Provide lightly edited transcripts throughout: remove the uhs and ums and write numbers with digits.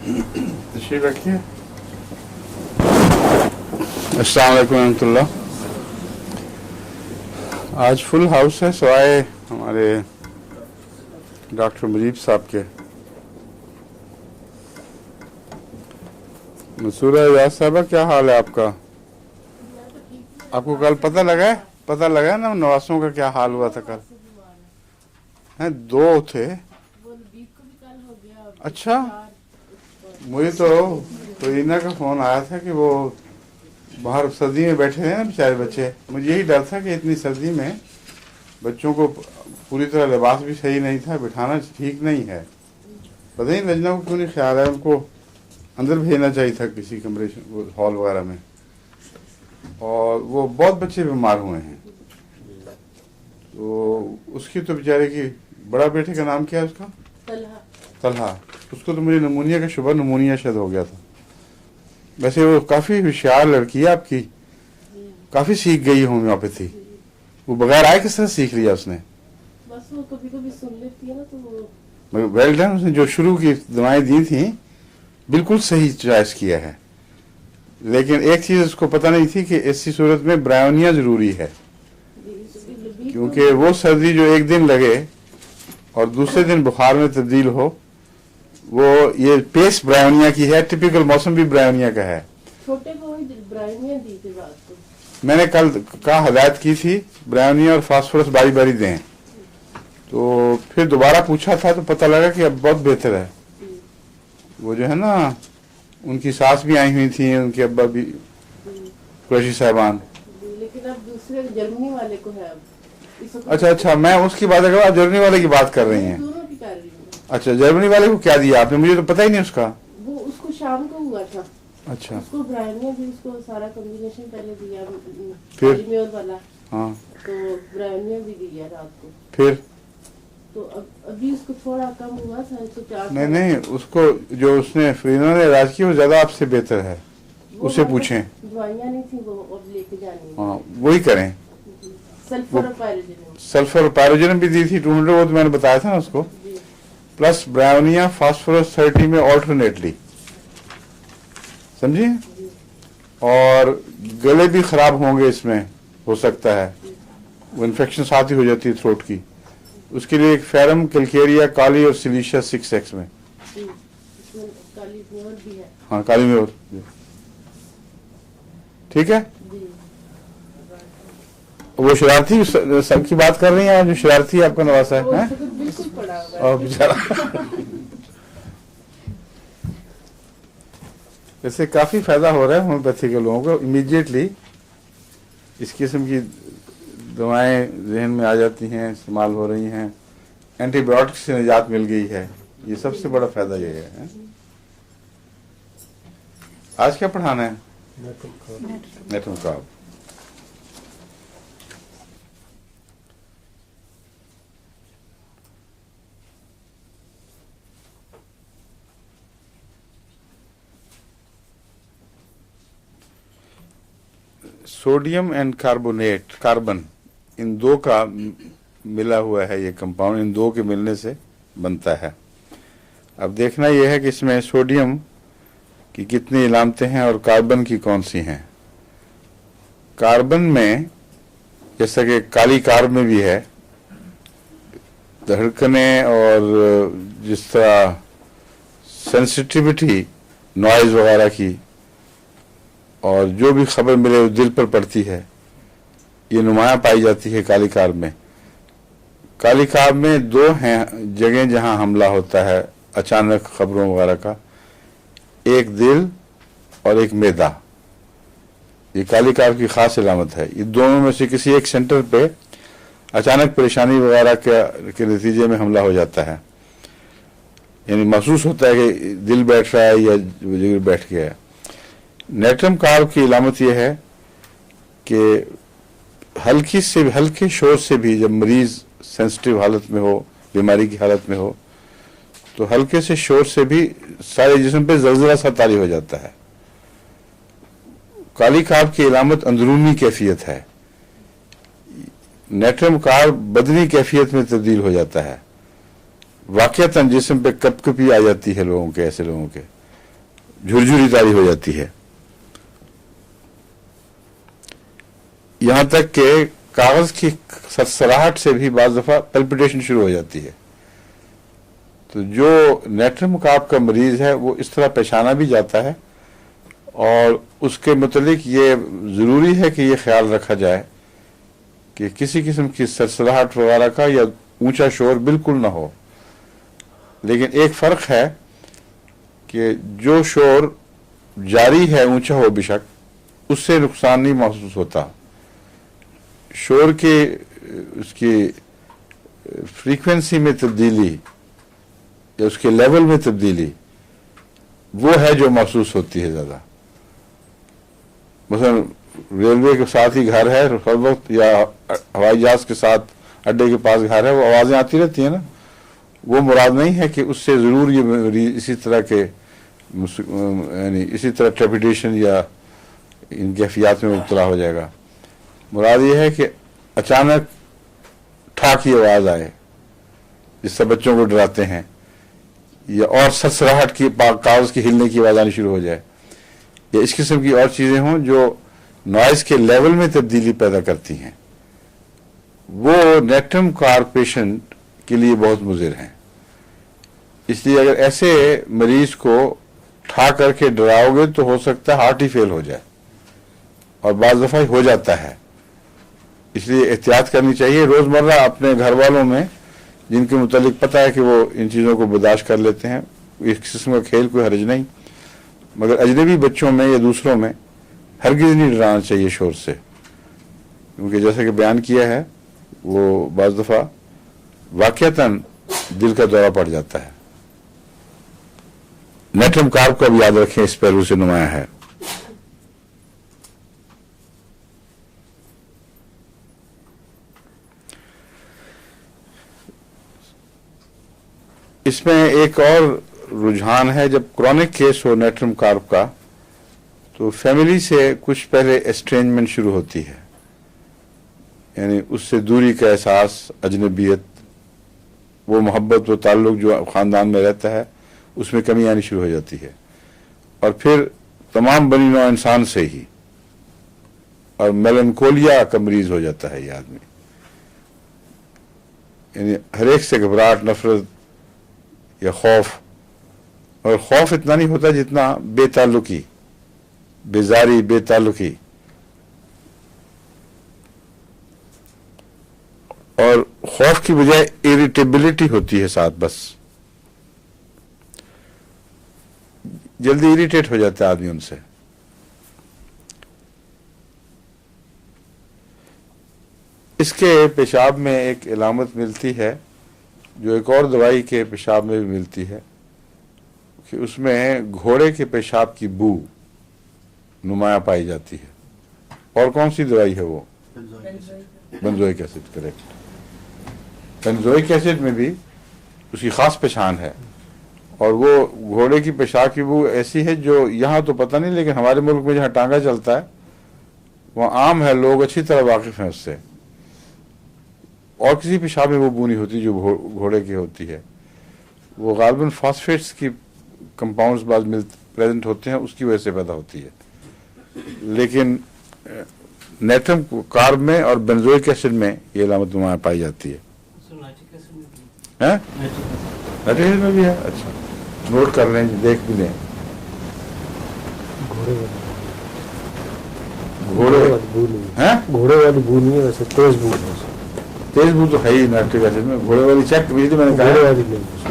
तशरीफ रखिए। अस्सलाम वालेकुम रहमतुल्लाह। आज फुल हाउस है सवाए हमारे डॉक्टर मुजीब साहब के। मसूरा एजाज साहबा, क्या हाल है आपका? आपको कल पता लगा ना नवासों का क्या हाल हुआ था कल? हैं, दो थे। अच्छा, मुझे तो रीना का फोन आया था कि वो बाहर सर्दी में बैठे हैं ना बेचारे बच्चे। मुझे यही डर था कि इतनी सर्दी में बच्चों को पूरी तरह लिबास भी सही नहीं था, बिठाना ठीक नहीं है। पता नहीं लजना को क्यों नहीं ख्याल है, उनको अंदर भेजना चाहिए था किसी कमरे हॉल वगैरह में। और वो बहुत बच्चे बीमार हुए हैं। तो उसकी तो बेचारे की बड़ा बेटे का नाम क्या है उसका? तलहा। उसको तो मुझे नमूनिया का शुगर नमूनिया शायद हो गया था। वैसे वो काफ़ी होशियार लड़की है आपकी, काफ़ी सीख गई होम्योपैथी। वो बगैर आए किस तरह सीख लिया उसने? बस वो कभी सुन लेती है ना तो वो वेल डन। उसने जो शुरू की दवाएं दी थी बिल्कुल सही चॉइस किया है, लेकिन एक चीज़ उसको पता नहीं थी कि ऐसी सूरत में ब्रायोनिया ज़रूरी है, क्योंकि वो सर्दी जो एक दिन लगे और दूसरे दिन बुखार में तब्दील हो, वो ये पेस ब्रायोनिया की है। टिपिकल मौसम भी ब्रायोनिया का है। छोटे को ही ब्रायोनिया दी थी रात को। मैंने कल का हदायत की थी ब्रायोनिया और फास्फोरस बारी बारी दें, तो फिर दोबारा पूछा था तो पता लगा कि अब बहुत बेहतर है। वो जो है ना, उनकी सास भी आई हुई थी, उनके अब्बा भी, कुरैशी साहबान। लेकिन अब दूसरे जर्मनी वाले को है अब। अच्छा, मैं उसकी बात कर रहा हूँ, जर्मनी वाले की बात कर रही हैं। दोनों की कर रही हूँ। अच्छा, जर्मनी वाले को क्या दिया आपने? मुझे तो पता ही नहीं उसका। वो उसको शाम को हुआ था। अच्छा, उसको ब्रायोनिया भी, उसको सारा कॉम्बिनेशन पहले दिया, फिर? पॉलीम्योर वाला। हाँ, तो ब्रायोनिया भी दिया रात को। फिर? तो अभी उसको थोड़ा कम हुआ था, 104। नहीं, उसको जो उसने फ्रीना ने इलाज किया वो ज्यादा आपसे बेहतर है, उससे पूछें। दवाइयाँ नहीं थी वो, अब लेके जानी है। हाँ, वही करें। सल्फर और पायरोजेनिक। सल्फर पैरोजेनिक भी दी थी 200, वो तो मैंने बताया था ना उसको। प्लस ब्रायोनिया फास्फोरस 30 में ऑल्टरनेटली, समझिए। और गले भी खराब होंगे इसमें, हो सकता है वो इन्फेक्शन साथ ही हो जाती है थ्रोट की। उसके लिए एक फेरम कैल्केरिया काली और सिलिशिया 6x में। काली म्योर भी है। हाँ, काली में और ठीक है। वो शरारती सब की बात कर रही हैं, जो शरारती आपका नवासा है, बिल्कुल पड़ा हुआ है। और बेचारा इससे काफी फायदा हो रहा है होम्योपैथी के लोगों को। इमीडिएटली इस किस्म की दवाएं जहन में आ जाती हैं, इस्तेमाल हो रही हैं, एंटीबायोटिक से निजात मिल गई है। ये सबसे बड़ा फायदा ये है। आज क्या पढ़ाना है? नेटम का। सोडियम एंड कार्बन, इन दो का मिला हुआ है ये कंपाउंड, इन दो के मिलने से बनता है। अब देखना यह है कि इसमें सोडियम की कितनी इलामतें हैं और कार्बन की कौन सी हैं। कार्बन में, जैसा कि काली कार्ब में भी है, धड़कनें और जिस तरह सेंसिटिविटी नॉइज वगैरह की, और जो भी खबर मिले वो दिल पर पड़ती है, ये नुमाया पाई जाती है काली कार्ब में। काली कार्ब में दो हैं जगह जहां हमला होता है अचानक खबरों वगैरह का, एक दिल और एक मैदा। ये काली कार्ब की खास इलामत है। ये दोनों में से किसी एक सेंटर पे अचानक परेशानी वगैरह के नतीजे में हमला हो जाता है, यानी महसूस होता है कि दिल बैठ रहा है या जिगर बैठ गया है। नेट्रम कार्ब की इलामत यह है कि हल्के शोर से भी, जब मरीज सेंसिटिव हालत में हो, बीमारी की हालत में हो, तो हल्के से शोर से भी सारे जिस्म पे जलजला सा तारी हो जाता है। काली कार्ब की इलामत अंदरूनी कैफियत है। नेट्रम कार्ब बदनी कैफियत में तब्दील हो जाता है। वाकयातन जिस्म पे कपकपी आ जाती है लोगों के, ऐसे लोगों के। झुरझुरी तारी हो जाती है, यहां तक कि कागज की सरसराहट से भी बाज दफा पल्पिटेशन शुरू हो जाती है। तो जो नेट्रम काप का मरीज है वो इस तरह पहचाना भी जाता है, और उसके मुतलिक ये ज़रूरी है कि ये ख्याल रखा जाए कि किसी किस्म की सरसराहट वगैरह का या ऊंचा शोर बिल्कुल ना हो। लेकिन एक फ़र्क है कि जो शोर जारी है ऊंचा हो बेशक, उससे नुकसान नहीं महसूस होता। शोर के उसकी फ्रीक्वेंसी में तब्दीली या उसके लेवल में तब्दीली वो है जो महसूस होती है ज़्यादा। मसलन रेलवे के साथ ही घर है हर वक्त, या हवाई जहाज के साथ अड्डे के पास घर है, वो आवाज़ें आती रहती हैं ना, वो मुराद नहीं है कि उससे ज़रूर ये इसी तरह के यानी इसी तरह ट्रेपिडेशन या इन कैफियत में मुब्तला हो जाएगा। मुराद ये है कि अचानक ठाक की आवाज़ आए जिससे बच्चों को डराते हैं, या और सरसराहट की कागज की हिलने की आवाज़ आनी शुरू हो जाए, या इस किस्म की और चीज़ें हों जो नॉइज़ के लेवल में तब्दीली पैदा करती हैं, वो नेट्रम कार्प पेशेंट के लिए बहुत मुज़िर हैं। इसलिए अगर ऐसे मरीज को ठा करके डराओगे तो हो सकता है हार्ट ही फेल हो जाए, और बाज़ दफ़ा हो जाता है। इसलिए एहतियात करनी चाहिए। रोज़मर्रा अपने घर वालों में जिनके मुतालिक पता है कि वो इन चीज़ों को बर्दाश्त कर लेते हैं, इस किस्म का खेल कोई हर्ज नहीं, मगर अजनबी बच्चों में या दूसरों में हरगिज़ नहीं डराना चाहिए शोर से, क्योंकि जैसा कि बयान किया है वो बाज़ दफ़ा वाक़ियतन दिल का दौरा पड़ जाता है। नेट्रम कार्प का भी याद रखें, इस पहलू से नुमाया है। इसमें एक और रुझान है, जब क्रॉनिक केस हो नेट्रम कार्प का तो फैमिली से कुछ पहले एस्ट्रेंजमेंट शुरू होती है, यानी उससे दूरी का एहसास, अजनबियत, वो मोहब्बत, वो ताल्लुक जो ख़ानदान में रहता है उसमें कमी आनी शुरू हो जाती है, और फिर तमाम बनी नौ इंसान से ही, और मेलनकोलिया का मरीज हो जाता है ये आदमी, यानी हर एक से घबराहट, नफरत या खौफ, और खौफ इतना नहीं होता जितना बेताल्लुकी, बेजारी, बेताल्लुकी, और खौफ की बजाय इरिटेबिलिटी होती है साथ, बस जल्दी इरिटेट हो जाता है आदमी उनसे। इसके पेशाब में एक इलामत मिलती है जो एक और दवाई के पेशाब में भी मिलती है, कि उसमें घोड़े के पेशाब की बू नुमाया पाई जाती है। और कौन सी दवाई है वो? Benzoic acid, correct. Benzoic acid में भी उसकी खास पहचान है, और वो घोड़े की पेशाब की बू ऐसी है जो यहाँ तो पता नहीं, लेकिन हमारे मुल्क में जहाँ टांगा चलता है वहाँ आम है, लोग अच्छी तरह वाकिफ हैं उससे। और किसी पेशाब में वो बू नहीं होती जो घोड़े की होती है, वो गालिबन फॉस्फेट्स की कंपाउंड्स बाद में प्रेजेंट होते हैं, उसकी वजह से पैदा होती है। लेकिन नेट्रम कार्ब में और बेंजोइक एसिड में ये अलामत नुमाया पाई जाती है। नाइट्रिक एसिड में भी है? अच्छा, नोट कर लें, देख भी लें। घोड़े वाली बू नहीं है वैसे, तेज बू है। तेज बू तो है ही नाइट्रिक एसिड में। घोड़े वाली चेक भी मैंने कहा,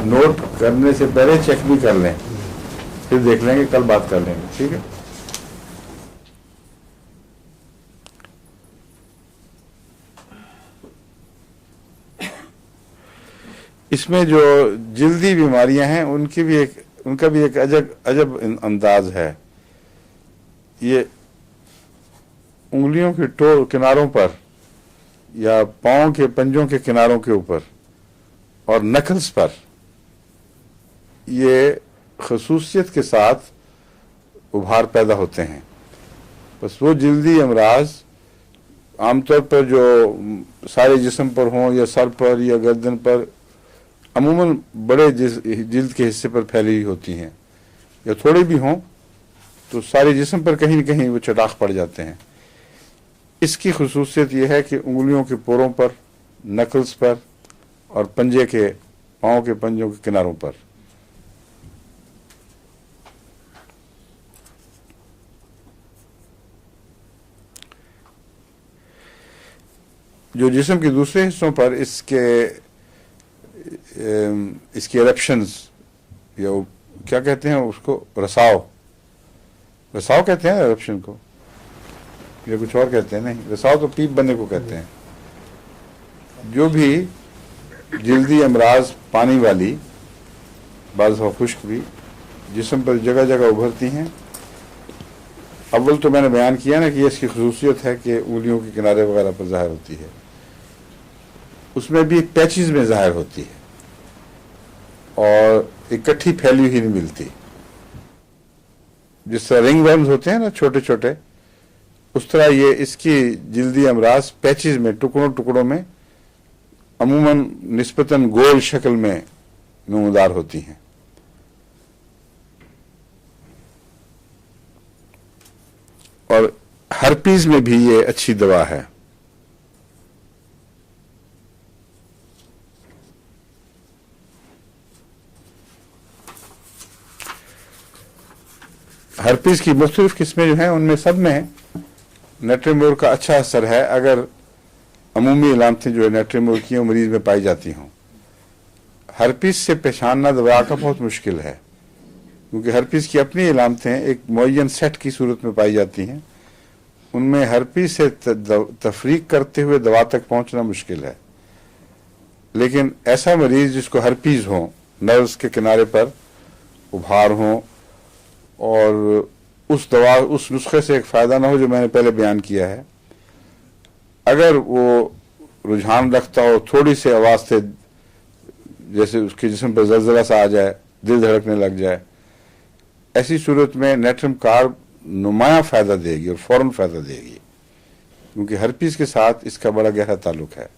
नोट करने से पहले चेक भी कर लें, फिर देख लेंगे, कल बात कर लेंगे, ठीक है। इसमें जो जल्दी बीमारियां हैं उनका भी एक अजब अंदाज है। ये उंगलियों के किनारों पर या पाँव के पंजों के किनारों के ऊपर और नखल्स पर ये खसूसियत के साथ उभार पैदा होते हैं। बस वो जल्दी अमराज आमतौर पर जो सारे जिस्म पर हों या सर पर या गर्दन पर, अमूमन बड़े जिल्द के हिस्से पर फैली हुई होती हैं, या थोड़ी भी हों तो सारे जिस्म पर कहीं न कहीं वो चटाख पड़ जाते हैं। इसकी खसूसियत यह है कि उंगलियों के पोरों पर, नकल्स पर और पंजे के, पाँव के पंजों के किनारों पर। जो जिस्म के दूसरे हिस्सों पर इसके एरप्शंस, या क्या कहते हैं उसको, रसाव कहते हैं एरप्शन को, या कुछ और कहते हैं? नहीं, रसाव तो पीप बनने को कहते हैं। जो भी जल्दी अमराज पानी वाली, बाज़ दफ़ा खुश्क भी, जिस्म पर जगह जगह उभरती हैं। अव्वल तो मैंने बयान किया ना कि ये इसकी खसूसियत है कि उंगलियों के किनारे वगैरह पर ज़ाहिर होती है, उसमें भी पैचेस में ज़ाहिर होती है और इकट्ठी फैली हुई नहीं मिलती। जिस तरह रिंग वर्म्स होते हैं ना छोटे छोटे, उस तरह ये इसकी जल्दी अमराज पैचेस में, टुकड़ों टुकड़ों में, अमूमन निस्बतन गोल शक्ल में नमूदार होती हैं। और हर्पीज में भी ये अच्छी दवा है। हर्पीज की मुख्तलिफ किस्में जो हैं उनमें सब में नेट्रिमोर का अच्छा असर है, अगर अमूमी इलामतें जो है नेट्रिमोर की मरीज में पाई जाती हों। हर्पीज से पहचानना दवा का बहुत मुश्किल है, क्योंकि हर्पीज की अपनी इलामतें एक मुअय्यन सेट की सूरत में पाई जाती हैं। उनमें हर्पीज से तफरीक करते हुए दवा तक पहुंचना मुश्किल है। लेकिन ऐसा मरीज जिसको हर्पीज हो, नर्व्स के किनारे पर उभार हो और उस नुस्खे से एक फ़ायदा ना हो जो मैंने पहले बयान किया है, अगर वो रुझान रखता हो थोड़ी सी आवाज़ से, जैसे उसके जिस्म पर जलजला सा आ जाए, दिल धड़कने लग जाए, ऐसी सूरत में नेट्रम कार्ब नुमाया फ़ायदा देगी और फ़ौरन फ़ायदा देगी, क्योंकि हर्पीज के साथ इसका बड़ा गहरा ताल्लुक है।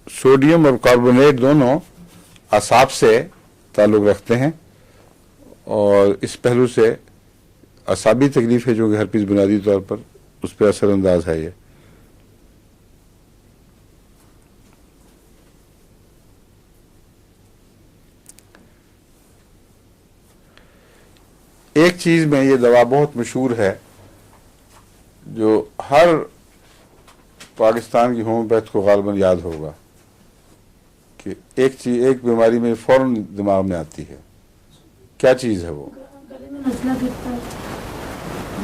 सोडियम और कार्बोनेट दोनों असाब से ताल्लुक रखते हैं और इस पहलू से असाबी तकलीफ है जो कि हर्पीज बुनियादी तौर पर उस पर असरअंदाज है। ये एक चीज में ये दवा बहुत मशहूर है जो हर पाकिस्तान की होम्योपैथ को गालबन याद होगा कि एक बीमारी में फौरन दिमाग में आती है। क्या चीज है वो? गले में नज़ला गिरता है।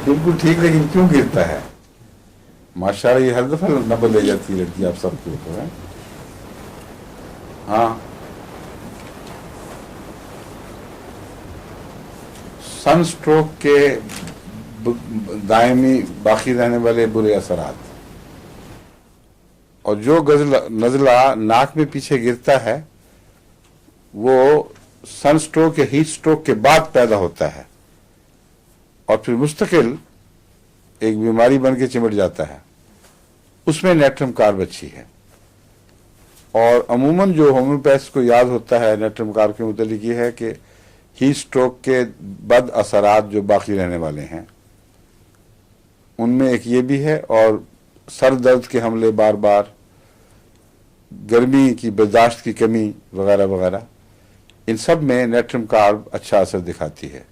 बिल्कुल ठीक, लेकिन क्यों गिरता है? माशाल्लाह ये हर दफा नंबर ले जाती है लड़की आप सबके ऊपर है। हाँ, सन स्ट्रोक के दायमी बाकी रहने वाले बुरे असरात, और जो नज़ला नाक में पीछे गिरता है वो सन स्ट्रोक या हीट स्ट्रोक के बाद पैदा होता है और फिर मुस्तकिल एक बीमारी बन के चिमट जाता है। उसमें नेट्रम कार्ब अच्छी है। और अमूमन जो होम्योपैथ्स को याद होता है नेट्रम कार्ब के मुतालिक ये है कि हीट स्ट्रोक के बद असरात जो बाकी रहने वाले हैं उनमें एक ये भी है, और सर दर्द के हमले, बार बार गर्मी की बर्दाश्त की कमी वगैरह वगैरह, इन सब में नेट्रम कार्ब अच्छा असर दिखाती है।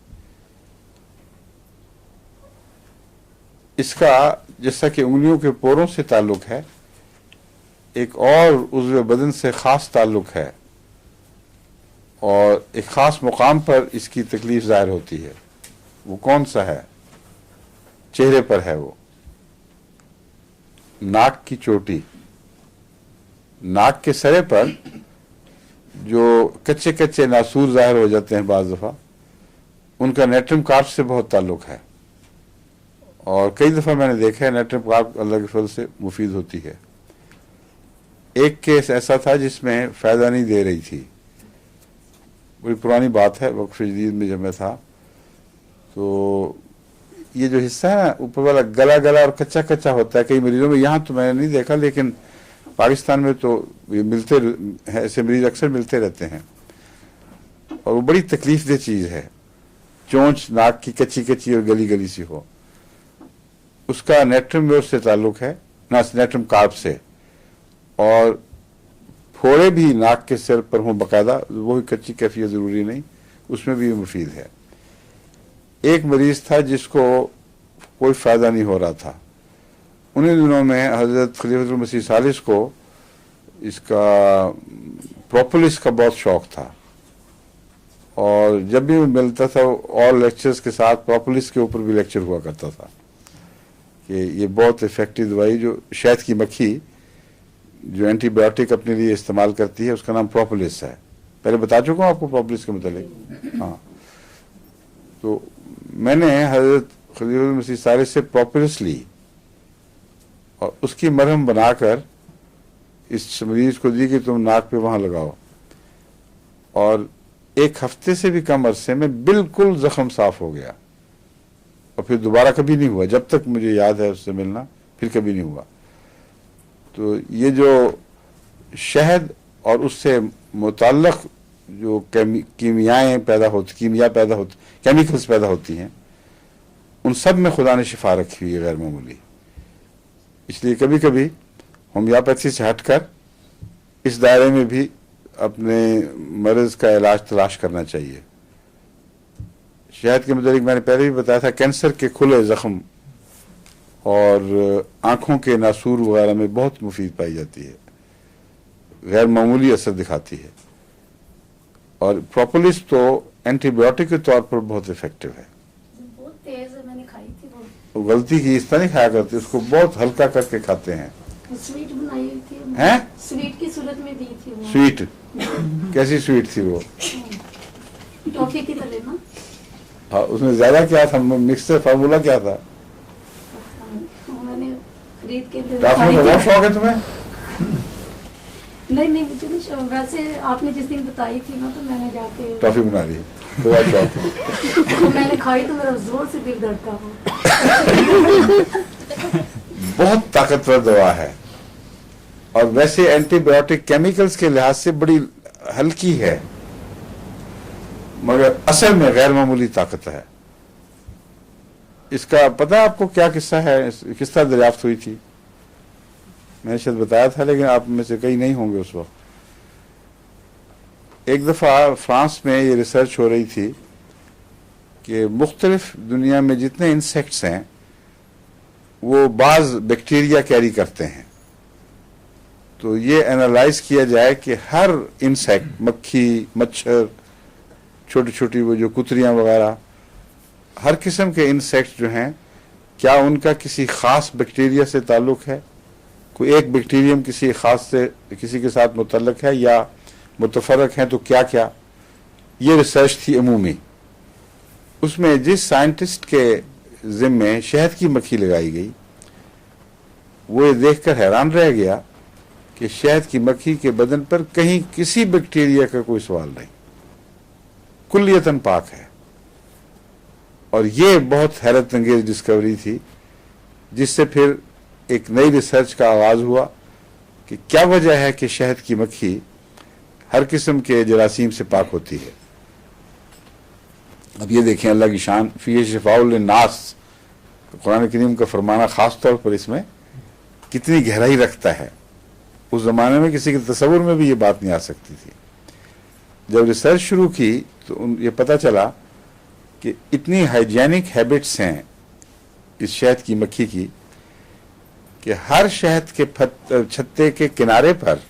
इसका जैसा कि उंगलियों के पोरों से ताल्लुक है, एक और उज़्व बदन से ख़ास ताल्लुक है और एक ख़ास मुकाम पर इसकी तकलीफ ज़ाहिर होती है। वो कौन सा है? चेहरे पर है वो। नाक की चोटी, नाक के सरे पर जो कच्चे कच्चे नासूर ज़ाहिर हो जाते हैं बाज़ दफ़ा, उनका नेट्रम कार्ब से बहुत ताल्लुक है। और कई दफ़ा मैंने देखा है नेट्रम कार्ब अल्लाह के फजल से मुफीद होती है। एक केस ऐसा था जिसमें फ़ायदा नहीं दे रही थी, बड़ी पुरानी बात है, वक्फ जदीद में जब मैं था, तो ये जो हिस्सा है ना ऊपर वाला गला गला और कच्चा कच्चा होता है कई मरीजों में। यहाँ तो मैंने नहीं देखा, लेकिन पाकिस्तान में तो ये मिलते हैं, ऐसे मरीज अक्सर मिलते रहते हैं और वो बड़ी तकलीफ दह चीज़ है। चोंच नाक की कच्ची कच्ची और गली गली सी हो, उसका नेट्रम वेव से ताल्लुक है, ना नेट्रम कार्ब से। और फोड़े भी नाक के सिर पर हों बकायदा, वो भी कच्ची कैफियत जरूरी नहीं, उसमें भी मुफीद है। एक मरीज था जिसको कोई फायदा नहीं हो रहा था, उन्हीं दिनों में हजरत खलीफतुल मसीह सालिस को इसका प्रोपोलिस का बहुत शौक था, और जब भी मिलता था और लेक्चर्स के साथ प्रोपोलिस के ऊपर भी लेक्चर हुआ करता था कि ये बहुत इफेक्टिव दवाई, जो शहद की मक्खी जो एंटीबायोटिक अपने लिए इस्तेमाल करती है, उसका नाम प्रोपोलिस है। पहले बता चुका हूँ आपको प्रोपोलिस के मतलब। हाँ, तो मैंने हजरत खलीफतुल मसीह सालिस से प्रोपोलिस ली और उसकी मरहम बनाकर इस मरीज को दी कि तुम नाक पे वहां लगाओ, और एक हफ्ते से भी कम अरसे में बिल्कुल जख्म साफ हो गया, और फिर दोबारा कभी नहीं हुआ। जब तक मुझे याद है उससे मिलना, फिर कभी नहीं हुआ। तो ये जो शहद और उससे मुताल्लक जो कीमिया पैदा होती, केमिकल्स पैदा होती हैं, उन सब में खुदा ने शिफा रखी हुई है गैर मामूली। इसलिए कभी कभी होम्योपैथी से हटकर इस दायरे में भी अपने मर्ज का इलाज तलाश करना चाहिए। शहद के मुताबिक मैंने पहले भी बताया था, कैंसर के खुले जख्म और आंखों के नासूर वगैरह में बहुत मुफीद पाई जाती है, गैर मामूली असर दिखाती है। और प्रोपोलिस तो एंटीबायोटिक के तौर पर बहुत इफेक्टिव है। बहुत तेज है, मैंने खाई थी तो गलती की इस तरह नहीं खाया करते, उसको बहुत हल्का करके खाते हैं। स्वीट बनाई हुई थी, हैं? स्वीट की सूरत में दी थी वो। स्वीट कैसी स्वीट थी वो? टॉफी की तरह ना। हाँ, उसमें ज्यादा क्या था, मिक्सर फार्मूला क्या था? मैंने खरीद के ले टॉफी का बहुत शौक है तुम्हें? नहीं मुझे नहीं शौक, वैसे आपने जिस दिन बताई थी ना, तो मैंने जाके टॉफी बना ली, बहुत शौक। तो मैंने खाई तो मेरा जोर से दिल धड़का वो। बहुत ताकतवर दवा है, और वैसे एंटीबायोटिक केमिकल्स के लिहाज से बड़ी हल्की है, मगर असल में गैर मामूली ताकत है। इसका पता है आपको क्या किस्सा है, किस तरह दरियाफ्त हुई थी? मैंने शायद बताया था, लेकिन आप में से कई नहीं होंगे उस वक्त। एक दफा फ्रांस में ये रिसर्च हो रही थी कि मुख्तलिफ दुनिया में जितने इंसेक्ट्स हैं वो बाज बैक्टीरिया कैरी करते हैं, तो ये एनालाइज किया जाए कि हर इंसेक्ट, मक्खी, मच्छर, छोटी छोटी वो जो कुतरियां वगैरह, हर किस्म के इंसेक्ट्स जो हैं, क्या उनका किसी खास बैक्टीरिया से ताल्लुक है, कोई एक बैक्टीरियम किसी खास से किसी के साथ मुतल्लक है या मुतफरक है, तो क्या क्या। ये रिसर्च थी अमूमी। उसमें जिस साइंटिस्ट के जिम्मे शहद की मक्खी लगाई गई, वो ये देखकर हैरान रह गया कि शहद की मक्खी के बदन पर कहीं किसी बैक्टीरिया का कोई सवाल नहीं, कुल्लियतन पाक है। और ये बहुत हैरत अंगेज डिस्कवरी थी, जिससे फिर एक नई रिसर्च का आगाज हुआ कि क्या वजह है कि शहद की मक्खी हर किस्म के जरासीम से पाक होती है। अब ये देखें अल्लाह की शान, फी शिफाउल लिन्नास, कुरान करीम का फरमाना खास तौर पर इसमें कितनी गहराई रखता है। उस जमाने में किसी के तस्वुर में भी ये बात नहीं आ सकती थी। जब रिसर्च शुरू की तो ये पता चला कि इतनी हाइजेनिक हैबिट्स हैं इस शहद की मक्खी की कि हर शहद के छत्ते के किनारे पर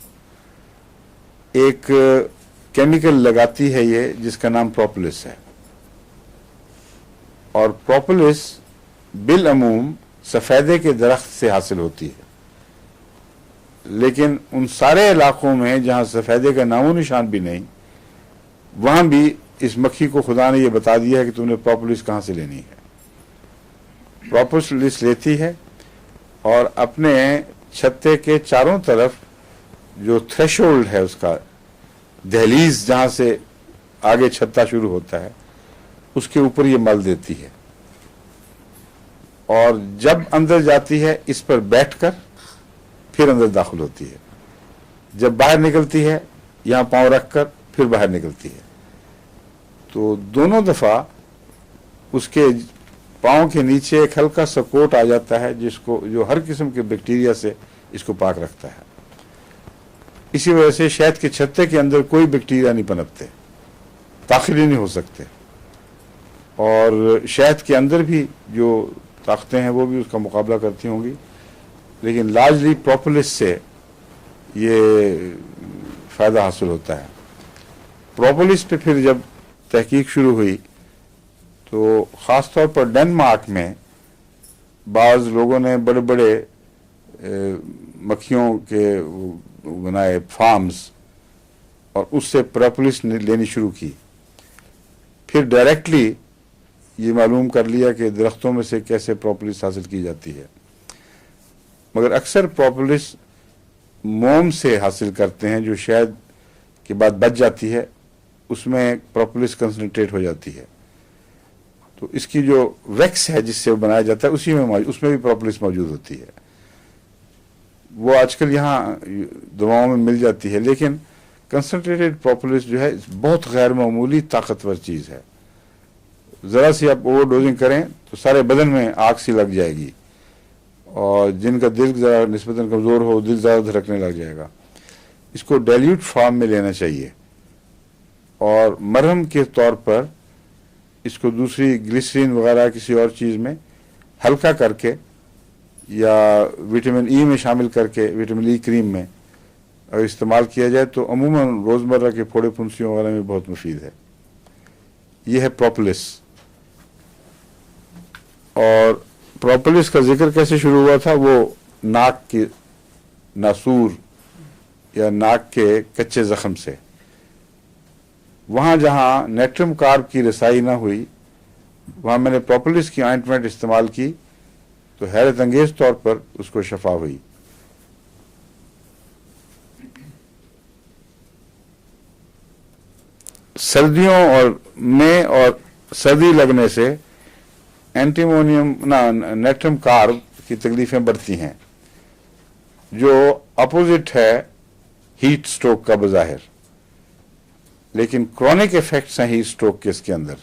एक केमिकल लगाती है ये, जिसका नाम प्रोपोलिस है। और प्रोपोलिस बिल अमूम सफेदे के दरख्त से हासिल होती है, लेकिन उन सारे इलाकों में जहां सफेदे का नामो निशान भी नहीं, वहां भी इस मक्खी को खुदा ने ये बता दिया है कि तुमने प्रोपोलिस कहां से लेनी है। प्रोपोलिस लेती है और अपने छत्ते के चारों तरफ जो थ्रेशोल्ड है, उसका दहलीज जहां से आगे छत्ता शुरू होता है, उसके ऊपर ये मल देती है। और जब अंदर जाती है इस पर बैठकर फिर अंदर दाखिल होती है, जब बाहर निकलती है यहां पांव रखकर फिर बाहर निकलती है। तो दोनों दफा उसके पाँव के नीचे एक हल्का सा कोट आ जाता है जिसको जो हर किस्म के बैक्टीरिया से इसको पाक रखता है। इसी वजह से शहद के छत्ते के अंदर कोई बैक्टीरिया नहीं पनपते, दाखिल ही नहीं हो सकते, और शहद के अंदर भी जो ताकतें हैं वो भी उसका मुकाबला करती होंगी, लेकिन लार्जली प्रोपोलिस से ये फ़ायदा हासिल होता है। प्रोपोलिस पे फिर जब तहकीक शुरू हुई तो ख़ास तौर पर डेनमार्क में बाज़ लोगों ने बड़े बड़े मक्खियों के बनाए फार्म्स और उससे प्रोपोलिस लेनी शुरू की। फिर डायरेक्टली ये मालूम कर लिया कि दरख्तों में से कैसे प्रोपोलिस हासिल की जाती है, मगर अक्सर प्रोपोलिस मोम से हासिल करते हैं जो शहद के बाद बच जाती है, उसमें प्रोपोलिस कंसनट्रेट हो जाती है। तो इसकी जो वैक्स है जिससे वो बनाया जाता है उसमें भी प्रोपोलिस मौजूद होती है। वो आजकल यहाँ दवाओं में मिल जाती है, लेकिन कंसनट्रेटेड प्रोपोलिस जो है बहुत गैर मामूली ताकतवर चीज़ है। ज़रा सी आप ओवर डोजिंग करें तो सारे बदन में आग सी लग जाएगी, और जिनका दिल ज़रा निस्बतन कमज़ोर हो दिल ज़्यादा धड़कने लग जाएगा। इसको डाइल्यूट फॉर्म में लेना चाहिए, और मरहम के तौर पर इसको दूसरी ग्लिसरीन वगैरह किसी और चीज़ में हल्का करके या विटामिन ई में शामिल करके, विटामिन ई क्रीम में अगर इस्तेमाल किया जाए तो अमूमन रोज़मर्रा के फोड़े फुंसियों वगैरह में बहुत मुफीद है। यह है प्रोपोलिस। और प्रोपोलिस का जिक्र कैसे शुरू हुआ था? वो नाक के नासूर या नाक के कच्चे ज़ख्म से, वहाँ जहाँ नेट्रम कार्ब की रसाई ना हुई वहाँ मैंने प्रोपोलिस की ऑइंटमेंट इस्तेमाल की तो हैरत अंगेज तौर पर उसको शफा हुई। सर्दियों और सर्दी लगने से नेट्रम कार्ब की तकलीफें बढ़ती हैं, जो अपोजिट है हीट स्ट्रोक का बज़ाहिर, लेकिन क्रॉनिक इफेक्ट्स हैं हीट स्ट्रोक के इसके अंदर।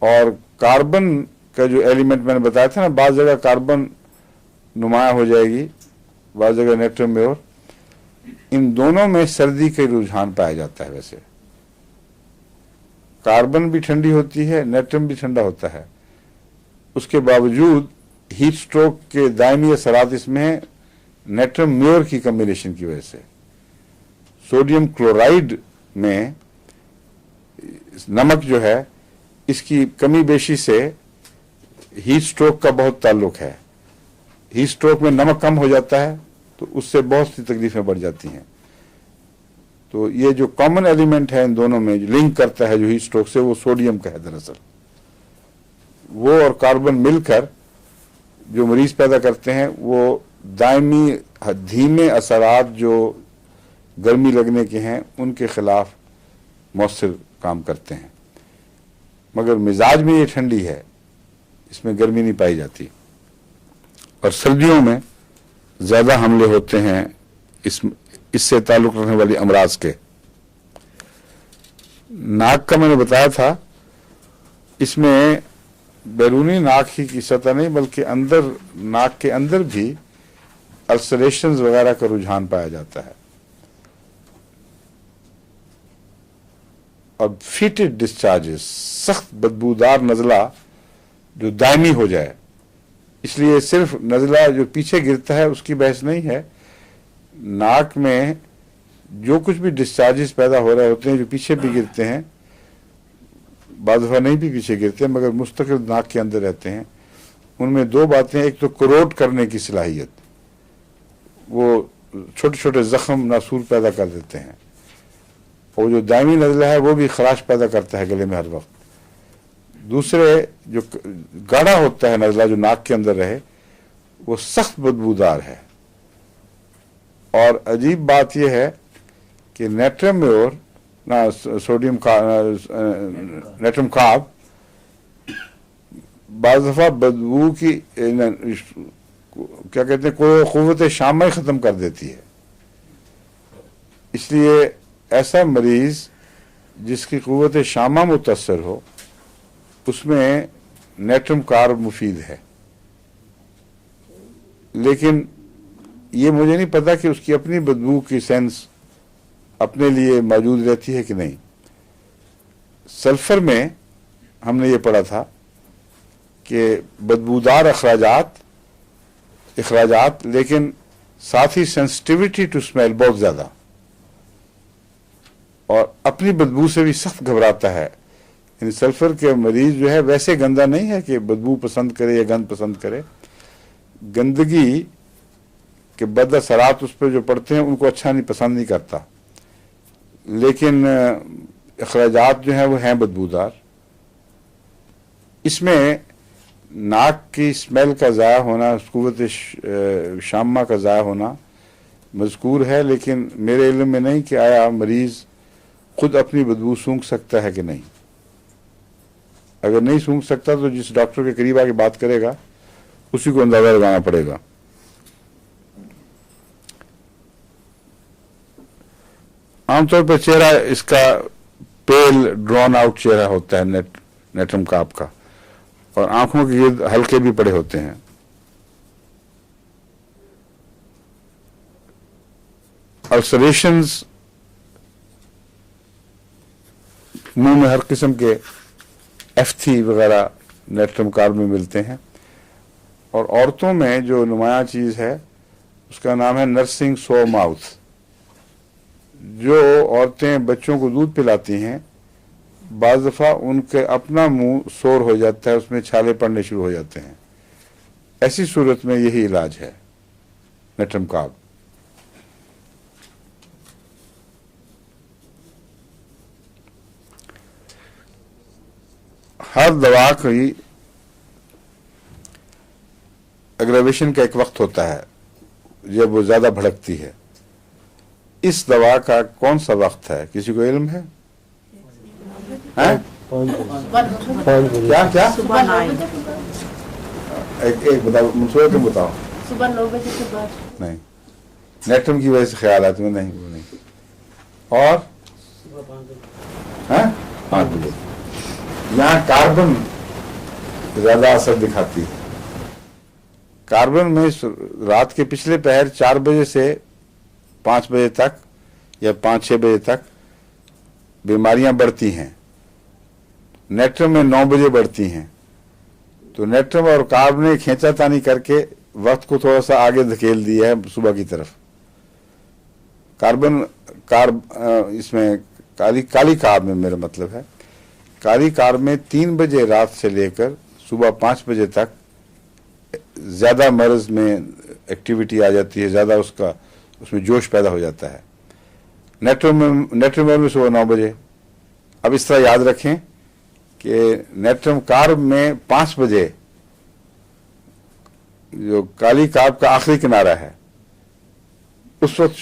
और कार्बन का जो एलिमेंट मैंने बताया था ना, बाज़ जगह कार्बन नुमाया हो जाएगी, बाज़ जगह नेट्रम में, और इन दोनों में सर्दी के रुझान पाया जाता है। वैसे कार्बन भी ठंडी होती है, नेट्रम भी ठंडा होता है, उसके बावजूद हीट स्ट्रोक के दायमी असरात इसमें है नेट्रम म्योर की कम्बिनेशन की वजह से। सोडियम क्लोराइड में नमक जो है इसकी कमी बेशी से हीट स्ट्रोक का बहुत ताल्लुक है। हीट स्ट्रोक में नमक कम हो जाता है तो उससे बहुत सी तकलीफें बढ़ जाती हैं। तो ये जो कॉमन एलिमेंट है इन दोनों में जो लिंक करता है जो हीट स्ट्रोक से, वो सोडियम का है दरअसल। वो और कार्बन मिलकर जो मरीज पैदा करते हैं वो दायमी धीमे असरात जो गर्मी लगने के हैं उनके खिलाफ मौसर काम करते हैं। मगर मिजाज में ये ठंडी है, इसमें गर्मी नहीं पाई जाती, और सर्दियों में ज़्यादा हमले होते हैं इससे ताल्लुक़ रखने वाली अमराज के। नाक का मैंने बताया था, इसमें बैरूनी नाक ही की सतह नहीं बल्कि अंदर नाक के अंदर भी अल्सरेशंस वगैरह का रुझान पाया जाता है। और फीटेड डिस्चार्जेस, सख्त बदबूदार नज़ला जो दायमी हो जाए, इसलिए सिर्फ नज़ला जो पीछे गिरता है उसकी बहस नहीं है। नाक में जो कुछ भी डिस्चार्जेस पैदा हो रहे होते हैं जो पीछे भी गिरते हैं, बाद दफ़ा नहीं भी पीछे गिरते हैं मगर मुस्तकिल नाक के अंदर रहते हैं, उनमें दो बातें, एक तो करोट करने की सलाहियत, वो छोटे छोटे ज़ख्म नासूर पैदा कर देते हैं, और जो दायमी नज़ला है वो भी खराश पैदा करता है गले में हर वक्त। दूसरे जो गाढ़ा होता है नज़ला जो नाक के अंदर रहे, वो सख्त बदबूदार है। और अजीब बात यह है कि नेट्रम म्योर ना सोडियम का नेट्रम कार्ब बाज़ दफ़ा बदबू की क्या कहते हैं कोई क़ुव्वत शामा ही ख़त्म कर देती है। इसलिए ऐसा मरीज़ जिसकी क़ुव्वत शामा मुतासर हो उसमें नेट्रम कार्ब मुफीद है, लेकिन ये मुझे नहीं पता कि उसकी अपनी बदबू की सेंस अपने लिए मौजूद रहती है कि नहीं। सल्फर में हमने ये पढ़ा था कि बदबूदार अखराजात लेकिन साथ ही सेंसिटिविटी टू स्मेल बहुत ज्यादा, और अपनी बदबू से भी सख्त घबराता है। यानी सल्फर के मरीज जो है वैसे गंदा नहीं है कि बदबू पसंद करे या गंद पसंद करे, गंदगी के बद असरात उस पर जो पड़ते हैं उनको अच्छा नहीं पसंद नहीं करता, लेकिन अखराजात जो हैं वो हैं बदबूदार। इसमें नाक की स्मेल का ज़ाया होना, कुव्वत शामा का ज़ाया होना मज़कूर है, लेकिन मेरे इल्म में नहीं कि आया मरीज़ खुद अपनी बदबू सूंघ सकता है कि नहीं। अगर नहीं सूंघ सकता तो जिस डॉक्टर के करीब आके बात करेगा उसी को अंदाजा लगाना पड़ेगा। आमतौर पर चेहरा इसका पेल ड्रॉन आउट चेहरा होता है नेट्रम कार्ब का, और आंखों के गिर्द हल्के भी पड़े होते हैं। अल्सरेशंस, मुंह में हर किस्म के एफ्थी वगैरह नेट्रम कार्ब में मिलते हैं। और औरतों में जो नुमाया चीज है उसका नाम है नर्सिंग सो माउथ। जो औरतें बच्चों को दूध पिलाती हैं, बाज़ दफ़ा उनके अपना मुंह सोर हो जाता है, उसमें छाले पड़ने शुरू हो जाते हैं। ऐसी सूरत में यही इलाज है नेट्रम कार्ब। हर दवा की एग्रेवेशन का एक वक्त होता है जब वो ज्यादा भड़कती है। इस दवा का कौन सा वक्त है, किसी को इल्म है? हैं? क्या क्या सुबह 9 एक बताओ, मंसूर तुम बताओ। सुबह 9 बजे के बाद। नहीं, नेट्रम की वजह से ख्याल आता है नहीं, वो नहीं। और हैं? 5 बजे। यहाँ कार्बन ज्यादा असर दिखाती है। कार्बन में रात के पिछले पहर 4 बजे से 5 बजे तक या 5-6 बजे तक बीमारियां बढ़ती हैं। नेट्रम में 9 बजे बढ़ती हैं। तो नेट्रम और कार्ब ने खींचातानी करके वक्त को थोड़ा सा आगे धकेल दिया है सुबह की तरफ। इसमें काली कार्ब में मेरा मतलब है, काली कार्ब में 3 बजे रात से लेकर सुबह 5 बजे तक ज्यादा मर्ज में एक्टिविटी आ जाती है, ज्यादा उसमें जोश पैदा हो जाता है। नेट्रम में सुबह 9 बजे। अब इस तरह याद रखें कि नेट्रम कार्ब में 5 बजे जो काली कार्ब का आखिरी किनारा है उस वक्त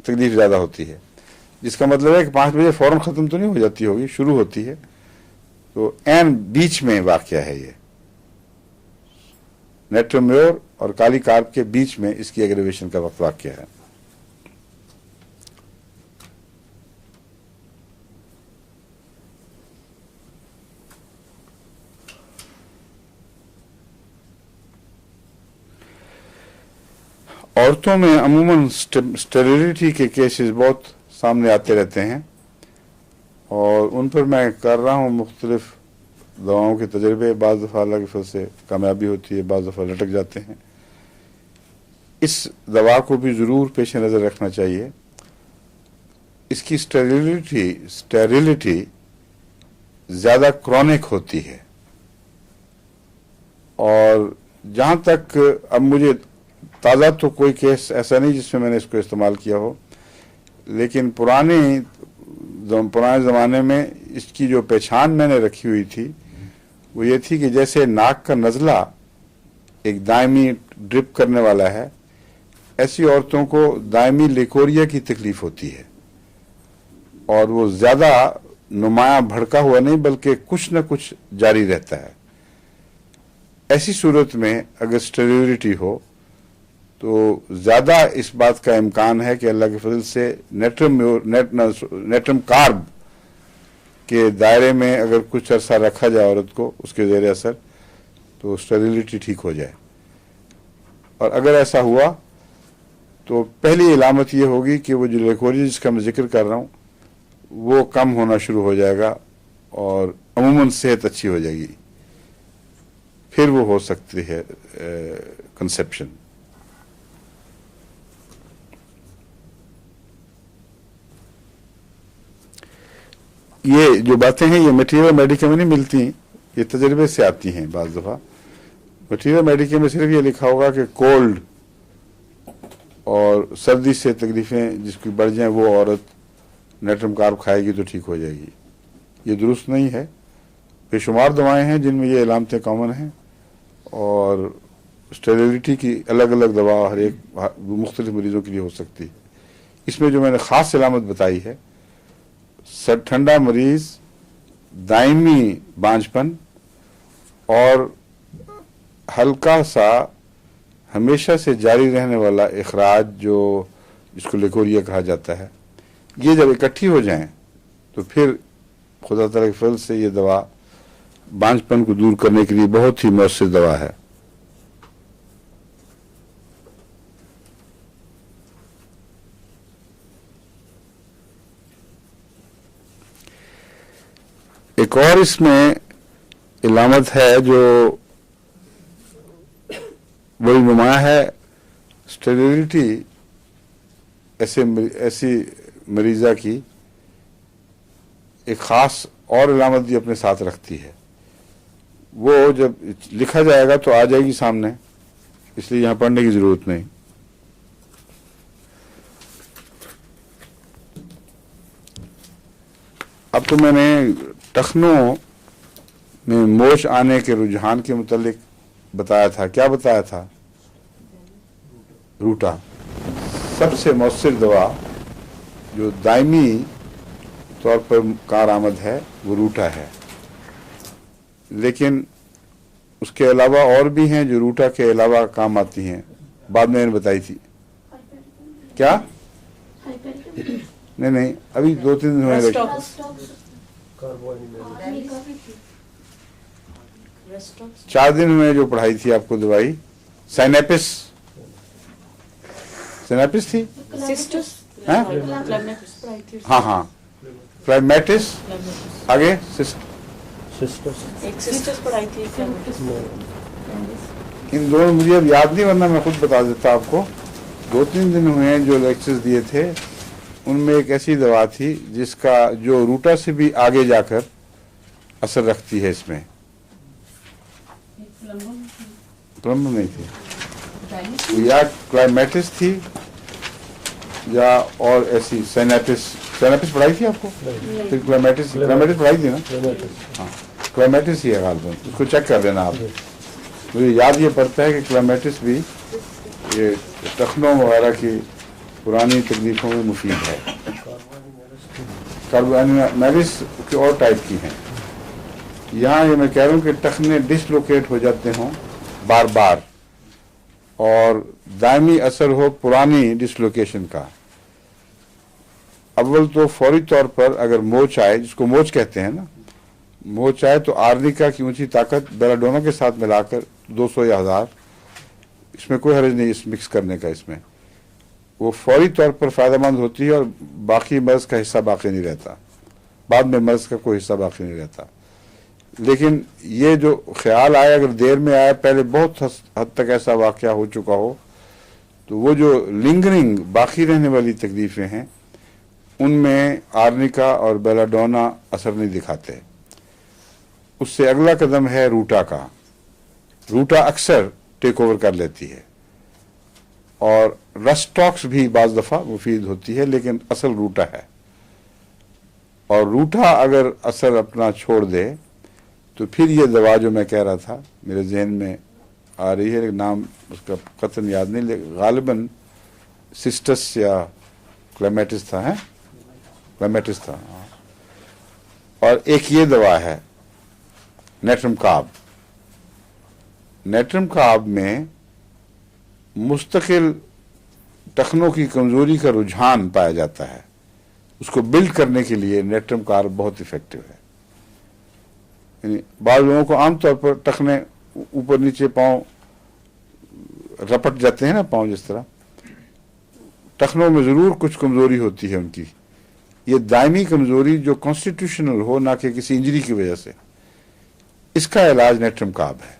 तकलीफ ज्यादा होती है, जिसका मतलब है कि 5 बजे फौरन खत्म तो नहीं हो जाती होगी, शुरू होती है। तो एन बीच में वाकया है ये, नेट्रम म्योर और काली कार्ब के बीच में इसकी एग्रेवेशन का वक्त वाकया है। औरतों में अमूमन स्टेरिलिटी के केसेस बहुत सामने आते रहते हैं, और उन पर मैं कर रहा हूँ मुख्तलिफ दवाओं के तजर्बे। बाज़ दफ़ा अल्लाह के फज़ल से कामयाबी होती है, बाज़ दफ़ा लटक जाते हैं। इस दवा को भी ज़रूर पेश नज़र रखना चाहिए। इसकी स्टेरिलिटी ज़्यादा क्रॉनिक होती है, और जहाँ तक अब मुझे ताज़ा तो कोई केस ऐसा नहीं जिसमें मैंने इसको इस्तेमाल किया हो, लेकिन पुराने ज़माने में इसकी जो पहचान मैंने रखी हुई थी वो ये थी कि जैसे नाक का नज़ला एक दायमी ड्रिप करने वाला है, ऐसी औरतों को दायमी लेकोरिया की तकलीफ होती है, और वो ज़्यादा नुमाया भड़का हुआ नहीं बल्कि कुछ न कुछ जारी रहता है। ऐसी सूरत में अगर स्टेरिलिटी हो तो ज़्यादा इस बात का इम्कान है कि अल्लाह के फजल से नेट्रम कार्ब के दायरे में अगर कुछ अरसा रखा जाए औरत को उसके ज़ेर असर तो स्टेरिलिटी ठीक हो जाए। और अगर ऐसा हुआ तो पहली इलामत ये होगी कि वो जो लेकोरिया जिसका मैं जिक्र कर रहा हूँ वो कम होना शुरू हो जाएगा और अमूमन सेहत अच्छी हो जाएगी, फिर वो हो सकती है कंसेप्शन। ये जो बातें हैं ये मटीरियल मेडिकल में नहीं मिलती, ये तजर्बे से आती हैं। बाज़ दफ़ा मटीरियल मेडिकल में सिर्फ ये लिखा होगा कि कोल्ड और सर्दी से तकलीफ़ें जिसकी बढ़ जाएं वो औरत नेट्रम कार्ब खाएगी तो ठीक हो जाएगी। ये दुरुस्त नहीं है। बेशुमार दवाएं हैं जिनमें ये अलामतें कॉमन हैं और स्टेरिलिटी की अलग अलग दवा हर एक मुख्तलिफ मरीज़ों के लिए हो सकती है। इसमें जो मैंने ख़ास अलामत बताई है, ठंडा मरीज, दायमी बांझपन और हल्का सा हमेशा से जारी रहने वाला इखराज जो जिसको लेकोरिया कहा जाता है, ये जब इकट्ठी हो जाएं तो फिर खुदा ताला के फजल से ये दवा बांझपन को दूर करने के लिए बहुत ही मौसर दवा है। एक और इसमें इलामत है जो बड़ी नुमाया है। स्टेरिलिटी ऐसी मरीजा की एक ख़ास और इलामत भी अपने साथ रखती है। वो जब लिखा जाएगा तो आ जाएगी सामने, इसलिए यहाँ पढ़ने की ज़रूरत नहीं। अब तो मैंने टखनों में मोच आने के रुझान के मुतालिक बताया था। क्या बताया था? रूटा सबसे मौसर दवा जो दायमी तौर पर कारआमद है वो रूटा है, लेकिन उसके अलावा और भी हैं जो रूटा के अलावा काम आती हैं। बाद में मैंने बताई थी। क्या? नहीं, अभी 2-3 दिन हुए। कार्बोहाइड्रेट 4 दिन में जो पढ़ाई थी आपको दवाई, साइनेपिस थी, हैं? हाँ, क्लाइमेटिस, आगे सिस्टर्स पढ़ाई थी। इन दोनों मुझे अब याद नहीं, वरना मैं खुद बता देता आपको। 2-3 दिन हुए हैं जो लेक्चर्स दिए थे, उनमें एक ऐसी दवा थी जिसका जो रूटा से भी आगे जाकर असर रखती है। इसमें प्लम्बम नहीं थी, या क्लाइमेटिस थी या और ऐसी साइनेपिस पढ़ाई थी आपको? फिर क्लाइमेटिस पढ़ाई थी ना? हाँ, क्लाइमेटिस ही है गालबन, उसको चेक कर लेना आप। मुझे याद ये पड़ता है कि क्लाइमेटिस भी ये टखनों वगैरह की पुरानी तकलीफों में मुफीद है। कार्बोहाइड्रेट की और टाइप की हैं। यहाँ ये मैं कह रहा हूँ कि टखने डिसलोकेट हो जाते हों बार बार और दायमी असर हो पुरानी डिसलोकेशन का। अव्वल तो फौरी तौर पर अगर मोच आए, जिसको मोच कहते हैं ना, मोच आए तो आर्निका की ऊंची ताकत बेलाडोना के साथ मिलाकर 200 या 1000, इसमें कोई हर्ज नहीं इस मिक्स करने का। इसमें वो फौरी तौर पर फ़ायदेमंद होती है और बाकी मर्ज़ का हिस्सा बाकी नहीं रहता, बाद में मर्ज़ का कोई हिस्सा बाकी नहीं रहता। लेकिन ये जो ख्याल आया, अगर देर में आया, पहले बहुत हद तक ऐसा वाक़या हो चुका हो, तो वो जो लिंगरिंग बाकी रहने वाली तकलीफ़ें हैं उनमें आर्निका और बेलाडोना असर नहीं दिखाते। उससे अगला कदम है रूटा का। रूटा अक्सर टेक ओवर कर लेती है और रस्टॉक्स भी बाज़ दफ़ा मुफीद होती है, लेकिन असल रूटा है। और रूटा अगर असर अपना छोड़ दे तो फिर ये दवा जो मैं कह रहा था मेरे जहन में आ रही है, नाम उसका कतन याद नहीं, लेकिन गालिबन सिस्टस या क्लाइमेटिस था, है क्लाइमेटिस था। और एक ये दवा है नेट्रम कार्ब। नेट्रम कार्ब में मुस्तकिल टखनों की कमजोरी का रुझान पाया जाता है। उसको बिल्ड करने के लिए नेट्रम कार्ब बहुत इफेक्टिव है। यानी बाद लोगों को आमतौर पर टखने ऊपर नीचे पाँव रपट जाते हैं ना, पाँव जिस तरह, टखनों में जरूर कुछ कमजोरी होती है उनकी। ये दायमी कमजोरी जो कॉन्स्टिट्यूशनल हो, ना कि किसी इंजरी की वजह से, इसका इलाज नेट्रम काब है।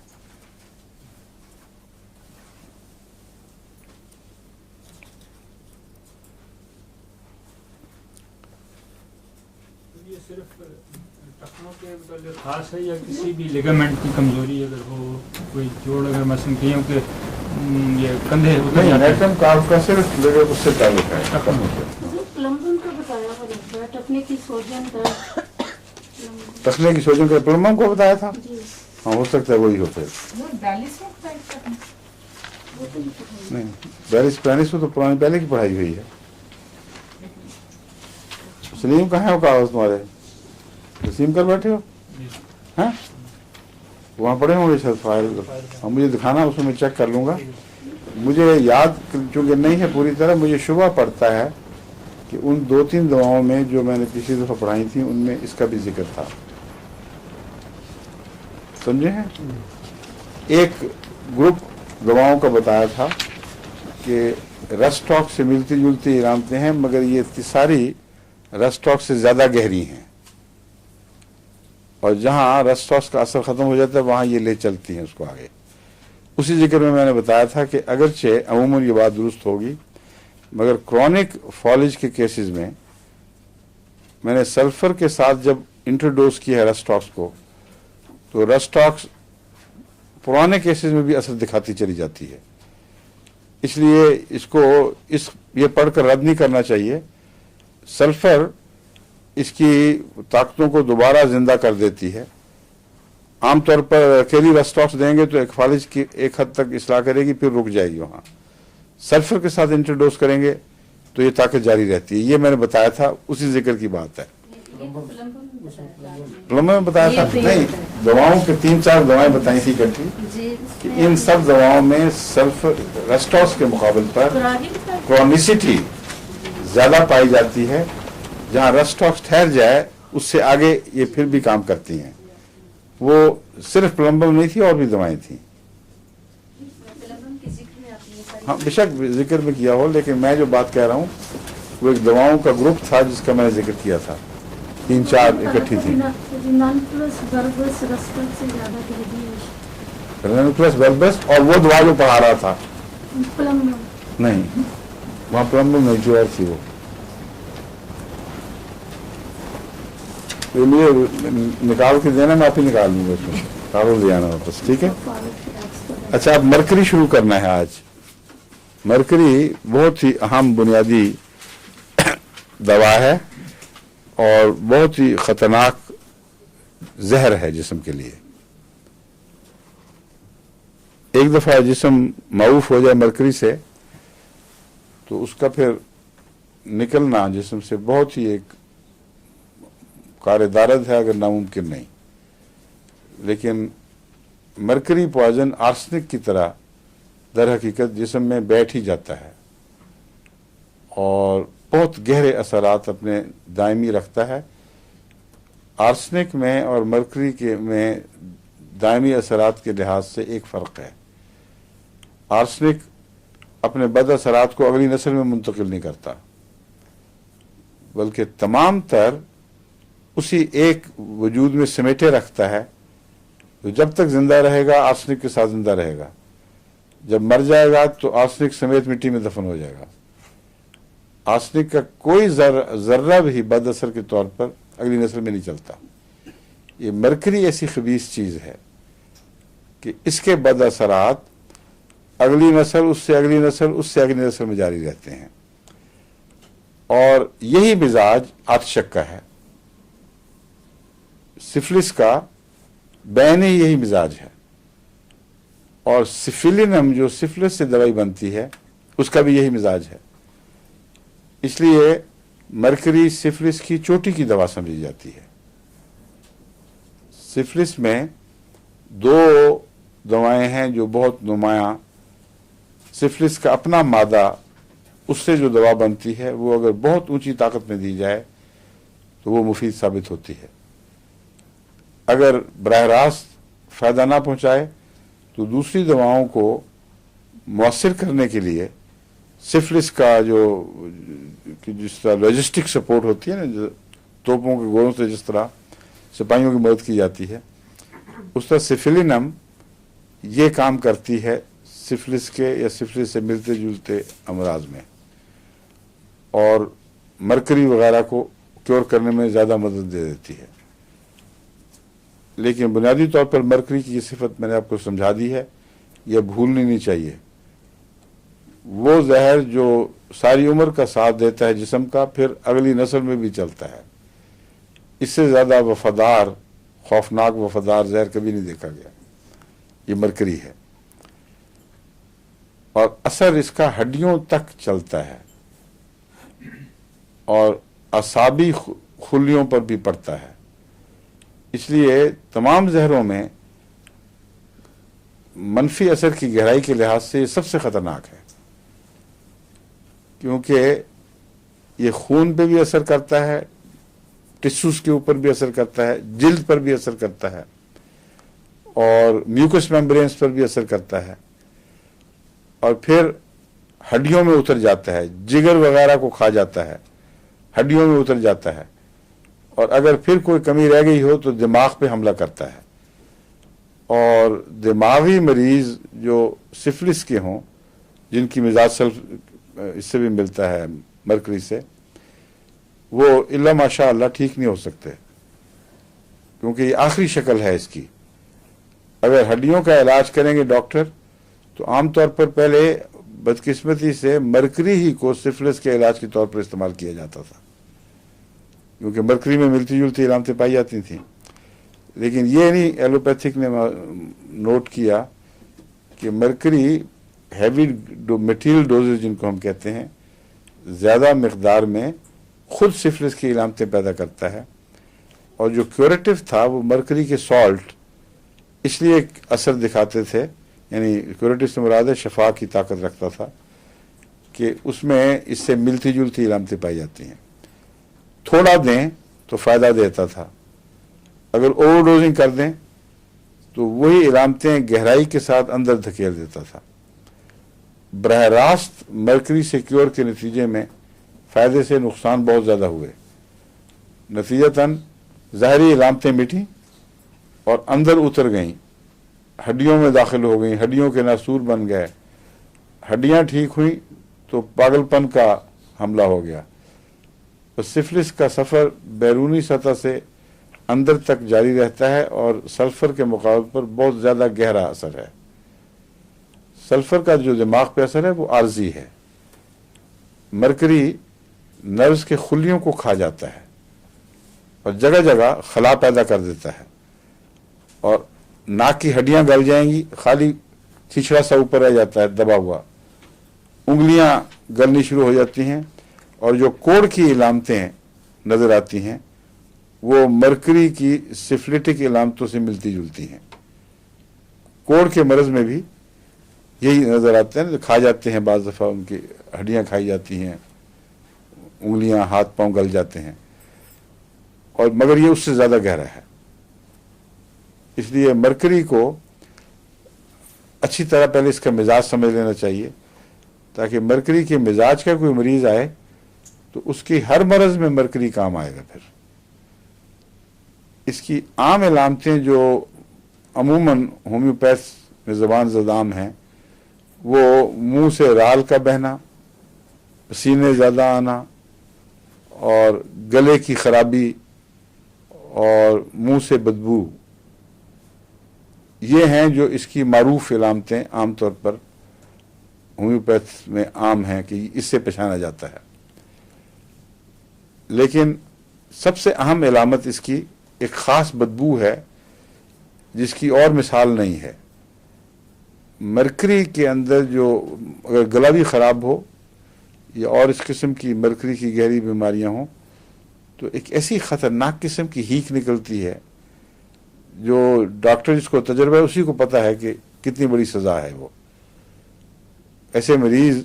ये सिर्फ टखनों के मतलब खास है या किसी भी लिगामेंट की कमजोरी अगर हो, कोई जोड़ अगर मसलन कहीं के ये कंधे उतर नहीं, जाते हैं। नेट्रम काब का सिर्फ लेकर उससे ताल्लुक है, टखनों से। जो प्लम्बन का बताया था डॉक्टर, टखने की सूजन दर्द, टखने की सोजन का प्लम्बम को बताया था। जी हाँ, हो सकता है वही हो फिर। वो तो नहीं पता। नहीं, बैरिस पैनिस तो पुरानी पहले की पढ़ाई हुई है। सलीम कहाँ है वो कागज तुम्हारे? तस्लीम कर बैठे हो हैं? वहाँ पड़े होंगे शायद फाइल। हाँ, मुझे दिखाना, उसमें मैं चेक कर लूंगा। मुझे याद चूंकि नहीं है पूरी तरह, मुझे शुबा पड़ता है कि उन 2-3 दवाओं में जो मैंने पिछली दफा पढ़ाई थी उनमें इसका भी जिक्र था, समझे हैं? एक ग्रुप दवाओं का बताया था कि रस्टॉक से मिलती जुलती इलामतें हैं, मगर ये सारी रस्टॉक से ज्यादा गहरी हैं, और जहां रस्टॉक्स का असर खत्म हो जाता है वहां ये ले चलती हैं उसको आगे। उसी जिक्र में मैंने बताया था कि अगरचे अमूमन ये बात दुरुस्त होगी, मगर क्रॉनिक फॉलेज के केसेस में मैंने सल्फर के साथ जब इंट्रोडोज किया है रस्टॉक्स को, तो रस्टॉक्स पुराने केसेस में भी असर दिखाती चली जाती है। इसलिए इसको ये पढ़कर रद्द नहीं करना चाहिए। सल्फर इसकी ताकतों को दोबारा जिंदा कर देती है। आमतौर पर अकेली रस्टॉक्स देंगे तो एक फालिज की एक हद तक इस्लाह करेगी, फिर रुक जाएगी वहां। सल्फर के साथ इंट्रोडोज करेंगे तो ये ताकत जारी रहती है। ये मैंने बताया था, उसी जिक्र की बात है। प्लम्बर में बताया था नहीं, दवाओं के 3-4 दवाएं बताई थी इकट्ठी कि इन सब दवाओं में सल्फर रस्टॉक्स के मुकाबले पर क्रॉनिसिटी ज्यादा पाई जाती है। जहां रस्टॉक्स ठहर जाए उससे आगे ये फिर भी काम करती हैं। वो सिर्फ प्लम्बर नहीं थी, और भी दवाएं थी। हाँ, बेशक जिक्र में किया हो, लेकिन मैं जो बात कह रहा हूँ वो एक दवाओं का ग्रुप था जिसका मैंने जिक्र किया था। 3-4 इकट्ठी थी। रेनोप्लस बल्बस और वो दवा जो पढ़ा रहा था नहीं, वहाँ प्लम्बर नहीं, जो और थी वो। तो मुझे निकाल के देना, मैं आप ही निकाल लूंगा उसमें, कागज ले आना वापस, ठीक है? अच्छा, अब मरकरी शुरू करना है आज। मरकरी बहुत ही अहम बुनियादी दवा है और बहुत ही खतरनाक जहर है जिस्म के लिए। एक दफा जिस्म माऊफ हो जाए मरकरी से तो उसका फिर निकलना जिस्म से बहुत ही एक कार्यदारद है, अगर नामुमकिन नहीं। लेकिन मरकरी पॉइजन आर्सेनिक की तरह दर हकीकत जिस्म में बैठ ही जाता है और बहुत गहरे असरात अपने दायमी रखता है। आर्सेनिक में और मरकरी के में दायमी असरात के लिहाज से एक फ़र्क है। आर्सेनिक अपने बद असरात को अगली नस्ल में मुंतकिल नहीं करता, बल्कि तमाम तर उसी एक वजूद में समेटे रखता है। तो जब तक जिंदा रहेगा आर्सेनिक के साथ जिंदा रहेगा, जब मर जाएगा तो आर्सेनिक समेत मिट्टी में दफन हो जाएगा। आर्सेनिक का कोई जर्रा भी बद असर के तौर पर अगली नस्ल में नहीं चलता। ये मरकरी ऐसी खबीस चीज है कि इसके बद असरात अगली नस्ल, उससे अगली नस्ल, उससे अगली नस्ल में जारी रहते हैं। और यही मिजाज आतशक का है, सिफिलिस का बैन ही यही मिजाज है। और सिफिलिनम जो सिफिलिस से दवाई बनती है उसका भी यही मिजाज है। इसलिए मरकरी सिफिलिस की चोटी की दवा समझी जाती है। सिफिलिस में 2 दवाएं हैं जो बहुत नुमाया। सिफिलिस का अपना मादा, उससे जो दवा बनती है वो अगर बहुत ऊंची ताकत में दी जाए तो वो मुफीद साबित होती है। अगर बराह रास्त फ़ायदा ना पहुंचाए तो दूसरी दवाओं को मौसर करने के लिए सिफिलिस का जो कि जिस तरह लॉजिस्टिक सपोर्ट होती है ना, जो तोपों के गोलों से जिस तरह सिपाहियों की मदद की जाती है, उस तरह सिफिलिनम ये काम करती है सिफिलिस के या सिफिलिस से मिलते जुलते अमराज में, और मरकरी वगैरह को क्योर करने में ज़्यादा मदद दे देती है। लेकिन बुनियादी तौर पर मरकरी की ये सिफत मैंने आपको समझा दी है, यह भूलनी नहीं चाहिए। वो जहर जो सारी उम्र का साथ देता है जिस्म का, फिर अगली नस्ल में भी चलता है। इससे ज़्यादा वफादार, खौफनाक वफादार जहर कभी नहीं देखा गया। ये मरकरी है और असर इसका हड्डियों तक चलता है और असाबी खुलियों पर भी पड़ता है। इसलिए तमाम जहरों में मनफी असर की गहराई के लिहाज से ये सबसे ख़तरनाक है, क्योंकि ये खून पे भी असर करता है, टिश्यूज के ऊपर भी असर करता है, जिल्द पर भी असर करता है और म्यूकस मेम्ब्रेन्स पर भी असर करता है, और फिर हड्डियों में उतर जाता है, जिगर वगैरह को खा जाता है, हड्डियों में उतर जाता है, और अगर फिर कोई कमी रह गई हो तो दिमाग पे हमला करता है। और दिमागी मरीज जो सिफिलिस के हों, जिनकी मिजाज सल्फ इससे भी मिलता है मरकरी से, वो इल्ला माशाअल्लाह ठीक नहीं हो सकते, क्योंकि ये आखिरी शक्ल है इसकी। अगर हड्डियों का इलाज करेंगे डॉक्टर, तो आमतौर पर पहले बदकिस्मती से मरकरी ही को सिफिलिस के इलाज के तौर पर इस्तेमाल किया जाता था, क्योंकि मरकरी में मिलती जुलती इलामतें पाई जाती थीं। लेकिन ये नहीं एलोपैथिक ने नोट किया कि मरकरी हैवी मटीरियल डोजेज जिनको हम कहते हैं, ज़्यादा मकदार में खुद सिफिलिस की इलामतें पैदा करता है, और जो क्यूरेटिव था वो मरकरी के सॉल्ट इसलिए असर दिखाते थे, यानी क्यूरेटिव से मुराद है शफा की ताकत रखता था, कि उसमें इससे मिलती जुलती इलामतें पाई जाती हैं। थोड़ा दें तो फ़ायदा देता था, अगर ओवरडोजिंग कर दें तो वही इलामतें गहराई के साथ अंदर धकेल देता था। बराह रास्त मरकरी से क्योर के नतीजे में फ़ायदे से नुकसान बहुत ज़्यादा हुए। नतीजतन ज़ाहरी इलामतें मिटी और अंदर उतर गईं, हड्डियों में दाखिल हो गईं, हड्डियों के नासूर बन गए, हड्डियां ठीक हुई तो पागलपन का हमला हो गया। तो सिफिलिस का सफ़र बैरूनी सतह से अंदर तक जारी रहता है और सल्फर के मुकाबले पर बहुत ज़्यादा गहरा असर है। सल्फर का जो दिमाग पे असर है वो आर्जी है। मरकरी नर्व्स के खुलियों को खा जाता है और जगह जगह खला पैदा कर देता है, और नाक की हड्डियां गल जाएंगी, खाली छिछड़ा सा ऊपर रह जाता है दबा हुआ, उंगलियां गलनी शुरू हो जाती हैं, और जो कोढ़ की इलामतें नजर आती हैं वो मरकरी की सिफिलिटिक इलामतों से मिलती जुलती हैं। कोढ़ के मरज में भी यही नजर आते हैं, खा जाते हैं, बाज़ दफ़ा उनकी हड्डियां खाई जाती हैं, उंगलियां हाथ पांव गल जाते हैं, और मगर ये उससे ज़्यादा गहरा है। इसलिए मरकरी को अच्छी तरह पहले इसका मिजाज समझ लेना चाहिए, ताकि मरकरी के मिजाज का कोई मरीज आए तो उसकी हर मरज में मरकरी काम आएगा। फिर इसकी आम इलामतें जो अमूमन होम्योपैथ में ज़बान ज़दाम हैं, वो मुंह से राल का बहना, पसीने ज़्यादा आना, और गले की खराबी और मुंह से बदबू, ये हैं जो इसकी मारूफ इलामतें आमतौर पर होम्योपैथ में आम हैं कि इससे पहचाना जाता है। लेकिन सबसे अहम इलामत इसकी एक ख़ास बदबू है जिसकी और मिसाल नहीं है। मरकरी के अंदर जो अगर गला भी ख़राब हो या और इस किस्म की मरकरी की गहरी बीमारियां हों, तो एक ऐसी ख़तरनाक किस्म की हीक निकलती है जो डॉक्टर जिसको तजर्बा है उसी को पता है कि कितनी बड़ी सज़ा है वो। ऐसे मरीज़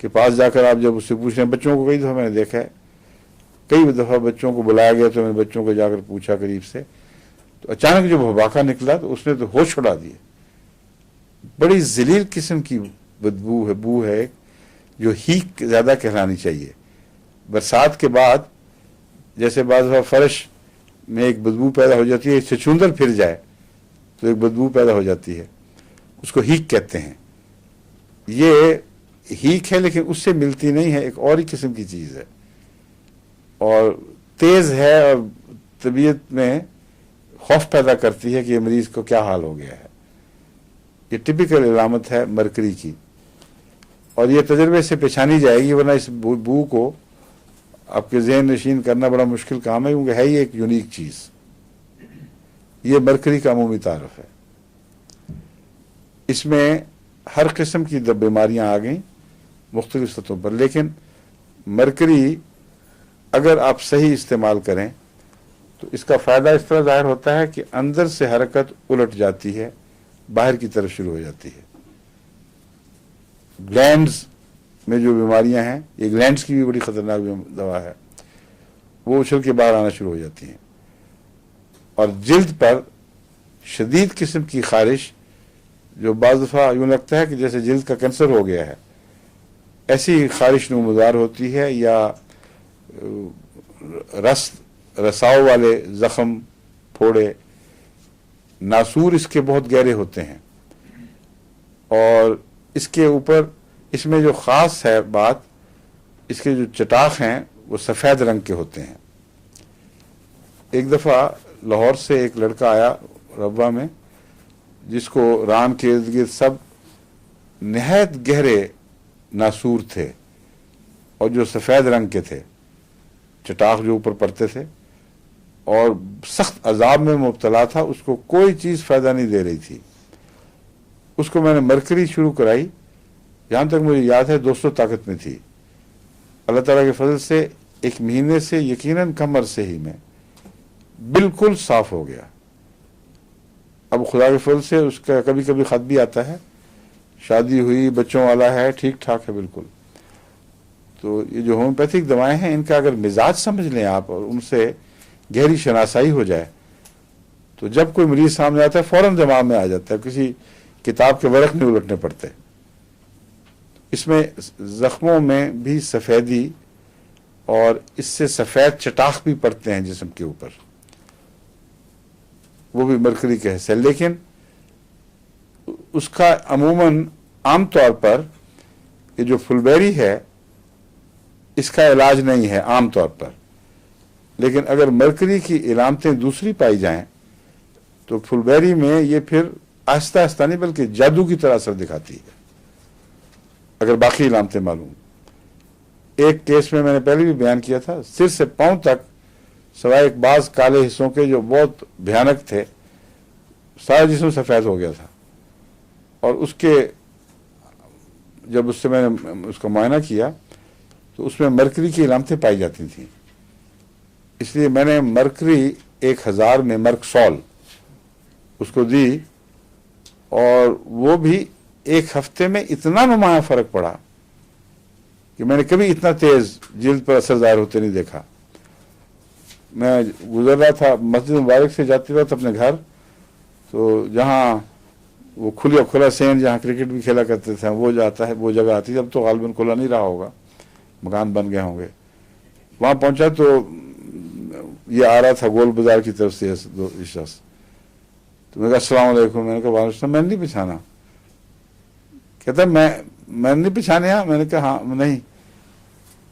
के पास जाकर आप जब उससे पूछ रहे हैं, बच्चों को कई दफ़ा मैंने देखा है, कई दफ़ा बच्चों को बुलाया गया तो मैंने बच्चों को जाकर पूछा करीब से, تو اچانک جب بھباکا نکلا تو اس نے تو ہوش اڑا دیے. بڑی ذلیل قسم کی بو ہے جو ہیک زیادہ کہلانی چاہیے. برسات کے بعد جیسے بعض دفعہ فرش میں ایک بدبو پیدا ہو جاتی ہے, چھچھندر پھر جائے تو ایک بدبو پیدا ہو جاتی ہے, اس کو ہیک کہتے ہیں. یہ ہیک ہے لیکن اس سے ملتی نہیں ہے, ایک اور ہی قسم کی چیز ہے اور تیز ہے اور طبیعت میں خوف پیدا کرتی ہے کہ یہ مریض کو کیا حال ہو گیا ہے. یہ ٹپیکل علامت ہے مرکری کی اور یہ تجربے سے پہچانی جائے گی, ورنہ اس بو کو آپ کے ذہن نشین کرنا بڑا مشکل کام ہے کیونکہ ہے ہی ایک یونیک چیز. یہ مرکری کا عمومی تعارف ہے. اس میں ہر قسم کی بیماریاں آ گئیں مختلف سطحوں پر, لیکن مرکری اگر آپ صحیح استعمال کریں تو اس کا فائدہ اس طرح ظاہر ہوتا ہے کہ اندر سے حرکت الٹ جاتی ہے, باہر کی طرف شروع ہو جاتی ہے. گلینڈز میں جو بیماریاں ہیں, یہ گلینڈز کی بھی بڑی خطرناک دوا ہے, وہ اچھل کے باہر آنا شروع ہو جاتی ہیں. اور جلد پر شدید قسم کی خارش جو بعض دفعہ یوں لگتا ہے کہ جیسے جلد کا کینسر ہو گیا ہے, ایسی خارش نمودار ہوتی ہے, یا رساؤ والے زخم, پھوڑے, ناسور اس کے بہت گہرے ہوتے ہیں. اور اس کے اوپر اس میں جو خاص ہے بات, اس کے جو چٹاخ ہیں وہ سفید رنگ کے ہوتے ہیں. ایک دفعہ لاہور سے ایک لڑکا آیا ربوہ میں جس کو ران کے ارد گرد سب نہایت گہرے ناسور تھے اور جو سفید رنگ کے تھے, چٹاخ جو اوپر پڑتے تھے, اور سخت عذاب میں مبتلا تھا. اس کو کوئی چیز فائدہ نہیں دے رہی تھی. اس کو میں نے مرکری شروع کرائی, جہاں تک مجھے یاد ہے 200 طاقت میں تھی. اللہ تعالیٰ کے فضل سے ایک مہینے سے یقیناً کم عرصے ہی میں بالکل صاف ہو گیا. اب خدا کے فضل سے اس کا کبھی کبھی خط بھی آتا ہے, شادی ہوئی, بچوں والا ہے, ٹھیک ٹھاک ہے بالکل. تو یہ جو ہومیوپیتھک دوائیں ہیں ان کا اگر مزاج سمجھ لیں آپ اور ان سے گہری شناسائی ہو جائے تو جب کوئی مریض سامنے آتا ہے فوراً دماغ میں آ جاتا ہے, کسی کتاب کے ورق نہیں الٹنے پڑتے. اس میں زخموں میں بھی سفیدی اور اس سے سفید چٹاخ بھی پڑتے ہیں جسم کے اوپر, وہ بھی مرکری کے حصے. لیکن اس کا عموماً عام طور پر یہ جو فلبیری ہے اس کا علاج نہیں ہے عام طور پر, لیکن اگر مرکری کی علامتیں دوسری پائی جائیں تو فلبیری میں یہ پھر آہستہ آہستہ نہیں بلکہ جادو کی طرح اثر دکھاتی ہے اگر باقی علامتیں معلوم. ایک کیس میں نے پہلے بھی بیان کیا تھا, سر سے پاؤں تک سوائے ایک بعض کالے حصوں کے جو بہت بھیانک تھے, سارا جسم سفید ہو گیا تھا. اور اس کے جب اس سے میں نے اس کا معائنہ کیا تو اس میں مرکری کی علامتیں پائی جاتی تھیں. اس لیے میں نے مرکری 1000 میں مرکسول اس کو دی, اور وہ بھی ایک ہفتے میں اتنا نمایاں فرق پڑا کہ میں نے کبھی اتنا تیز جلد پر اثر ظاہر ہوتے نہیں دیکھا. میں گزر رہا تھا مسجد مبارک سے جاتے وقت اپنے گھر, تو جہاں وہ کھلا سین جہاں کرکٹ بھی کھیلا کرتے تھے وہ جاتا ہے, وہ جگہ آتی ہے, اب تو غالباً کھلا نہیں رہا ہوگا, مکان بن گئے ہوں گے. وہاں پہنچا تو یہ آ رہا تھا گول بازار کی طرف سے شخص, تو میں نے کہا السلام علیکم. میں نے کہا وعلیکم السلام. میں نے نہیں پہچانا. کہتا میں نہیں پہچانے. میں نے کہا ہاں نہیں.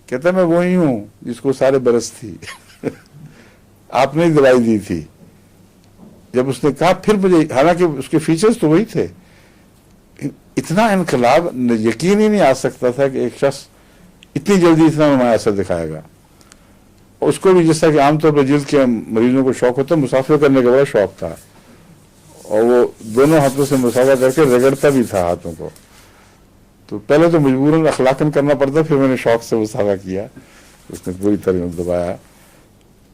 کہتا میں وہی ہوں جس کو سارے برس تھی آپ نے دوائی دی تھی. جب اس نے کہا پھر مجھے, حالانکہ اس کے فیچرز تو وہی تھے, اتنا انقلاب یقین ہی نہیں آ سکتا تھا کہ ایک شخص اتنی جلدی اتنا نمایاں اثر دکھائے گا. اس کو بھی جس طرح کہ عام طور پر جلد کے مریضوں کو شوق ہوتا ہے, مسافر کرنے کا بڑا شوق تھا, اور وہ دونوں ہاتھوں سے مسافہ کر کے رگڑتا بھی تھا ہاتھوں کو. تو پہلے تو مجبوراً اخلاقاً کرنا پڑتا, پھر میں نے شوق سے مسافہ کیا, اس نے پوری طرح دبایا.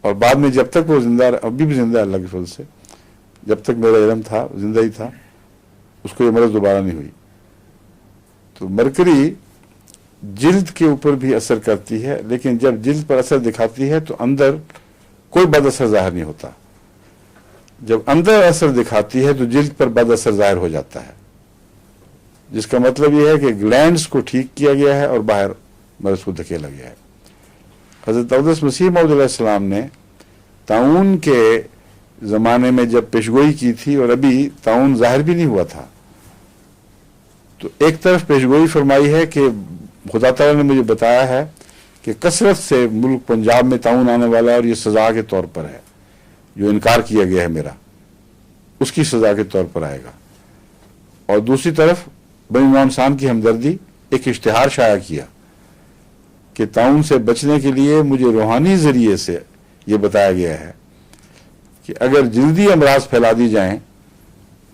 اور بعد میں جب تک وہ زندہ, ابھی بھی زندہ ہے اللہ کے فضل سے, جب تک میرا علم تھا زندہ ہی تھا, اس کو یہ مرض دوبارہ نہیں ہوئی. تو مرکری جلد کے اوپر بھی اثر کرتی ہے, لیکن جب جلد پر اثر دکھاتی ہے تو اندر کوئی بد اثر ظاہر نہیں ہوتا. جب اندر اثر دکھاتی ہے تو جلد پر بد اثر ظاہر ہو جاتا ہے، جس کا مطلب یہ ہے کہ گلینڈز کو ٹھیک کیا گیا ہے اور باہر مرض کو دھکیلا گیا ہے۔ حضرت اقدس مسیح موعود علیہ السلام نے طاعون کے زمانے میں جب پیشگوئی کی تھی، اور ابھی طاعون ظاہر بھی نہیں ہوا تھا، تو ایک طرف پیشگوئی فرمائی ہے کہ خدا تعالیٰ نے مجھے بتایا ہے کہ کثرت سے ملک پنجاب میں طاعون آنے والا ہے، اور یہ سزا کے طور پر ہے، جو انکار کیا گیا ہے میرا اس کی سزا کے طور پر آئے گا۔ اور دوسری طرف بنی نوع انسان کی ہمدردی ایک اشتہار شائع کیا کہ طاعون سے بچنے کے لیے مجھے روحانی ذریعے سے یہ بتایا گیا ہے کہ اگر جلدی امراض پھیلا دی جائیں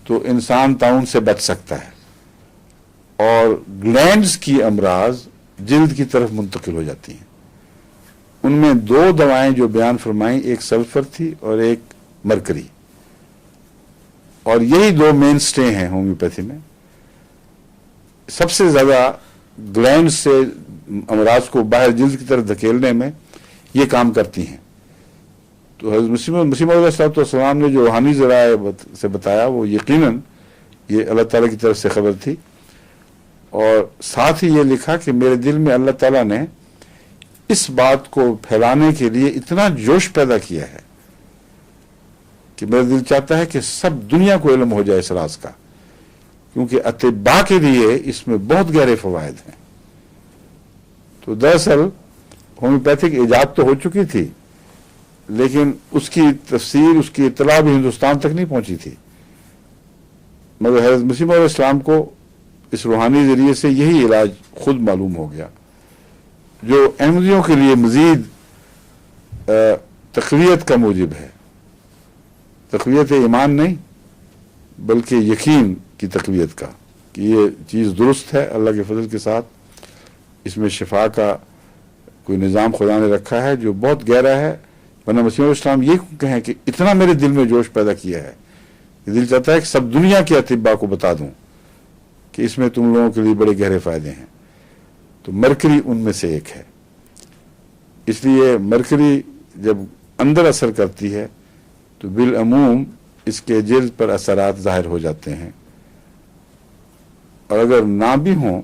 تو انسان طاعون سے بچ سکتا ہے، اور گلینڈز کی امراض جلد کی طرف منتقل ہو جاتی ہیں۔ ان میں 2 دوائیں جو بیان فرمائیں، ایک سلفر تھی اور ایک مرکری، اور یہی 2 مین سٹے ہیں ہومیوپیتھی میں۔ سب سے زیادہ گلینڈ سے امراض کو باہر جلد کی طرف دھکیلنے میں یہ کام کرتی ہیں۔ تو حضرت مسیح موعود علیہ السلام نے جو روحانی ذرائع سے بتایا وہ یقیناً یہ اللہ تعالیٰ کی طرف سے خبر تھی، اور ساتھ ہی یہ لکھا کہ میرے دل میں اللہ تعالیٰ نے اس بات کو پھیلانے کے لیے اتنا جوش پیدا کیا ہے کہ میرا دل چاہتا ہے کہ سب دنیا کو علم ہو جائے اس راز کا، کیونکہ اطباء کے لیے اس میں بہت گہرے فوائد ہیں۔ تو دراصل ہومیوپیتھک ایجاد تو ہو چکی تھی، لیکن اس کی تفسیر، اس کی اطلاع بھی ہندوستان تک نہیں پہنچی تھی، مگر حضرت مسیح موعود علیہ السلام کو اس روحانی ذریعے سے یہی علاج خود معلوم ہو گیا، جو احمدیوں کے لیے مزید تقویت کا موجب ہے۔ تقویت ایمان نہیں بلکہ یقین کی تقویت کا، کہ یہ چیز درست ہے اللہ کے فضل کے ساتھ، اس میں شفا کا کوئی نظام خدا نے رکھا ہے جو بہت گہرا ہے۔ ورنہ مسیح علیہ السلام یہ کہیں کہ اتنا میرے دل میں جوش پیدا کیا ہے کہ دل چاہتا ہے کہ سب دنیا کے اطباء کو بتا دوں کہ اس میں تم لوگوں کے لیے بڑے گہرے فائدے ہیں۔ تو مرکری ان میں سے ایک ہے، اس لیے مرکری جب اندر اثر کرتی ہے تو بالعموم اس کے جلد پر اثرات ظاہر ہو جاتے ہیں، اور اگر نہ بھی ہوں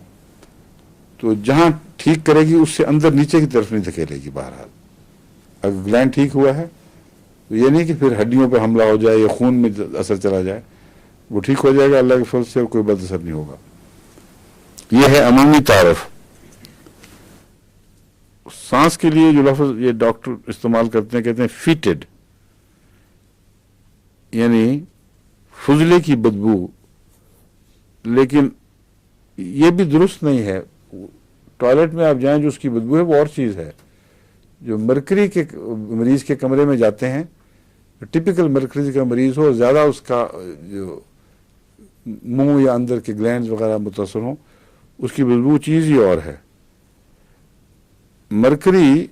تو جہاں ٹھیک کرے گی اس سے اندر نیچے کی طرف نہیں دھکیلے گی۔ بہرحال اگر گلینڈ ٹھیک ہوا ہے تو یہ نہیں کہ پھر ہڈیوں پہ حملہ ہو جائے یا خون میں اثر چلا جائے، وہ ٹھیک ہو جائے گا اللہ کے فضل سے، اور کوئی بد اثر نہیں ہوگا۔ یہ ہے عمومی تعارف۔ سانس کے لیے جو لفظ یہ ڈاکٹر استعمال کرتے ہیں، کہتے ہیں فیٹڈ، یعنی فضلے کی بدبو، لیکن یہ بھی درست نہیں ہے۔ ٹوائلٹ میں آپ جائیں جو اس کی بدبو ہے وہ اور چیز ہے۔ جو مرکری کے مریض کے کمرے میں جاتے ہیں، ٹپیکل مرکری کا مریض ہو، زیادہ اس کا جو منہ یا اندر کے گلینڈز وغیرہ متاثر ہوں، اس کی بدبو چیز ہی اور ہے۔ مرکری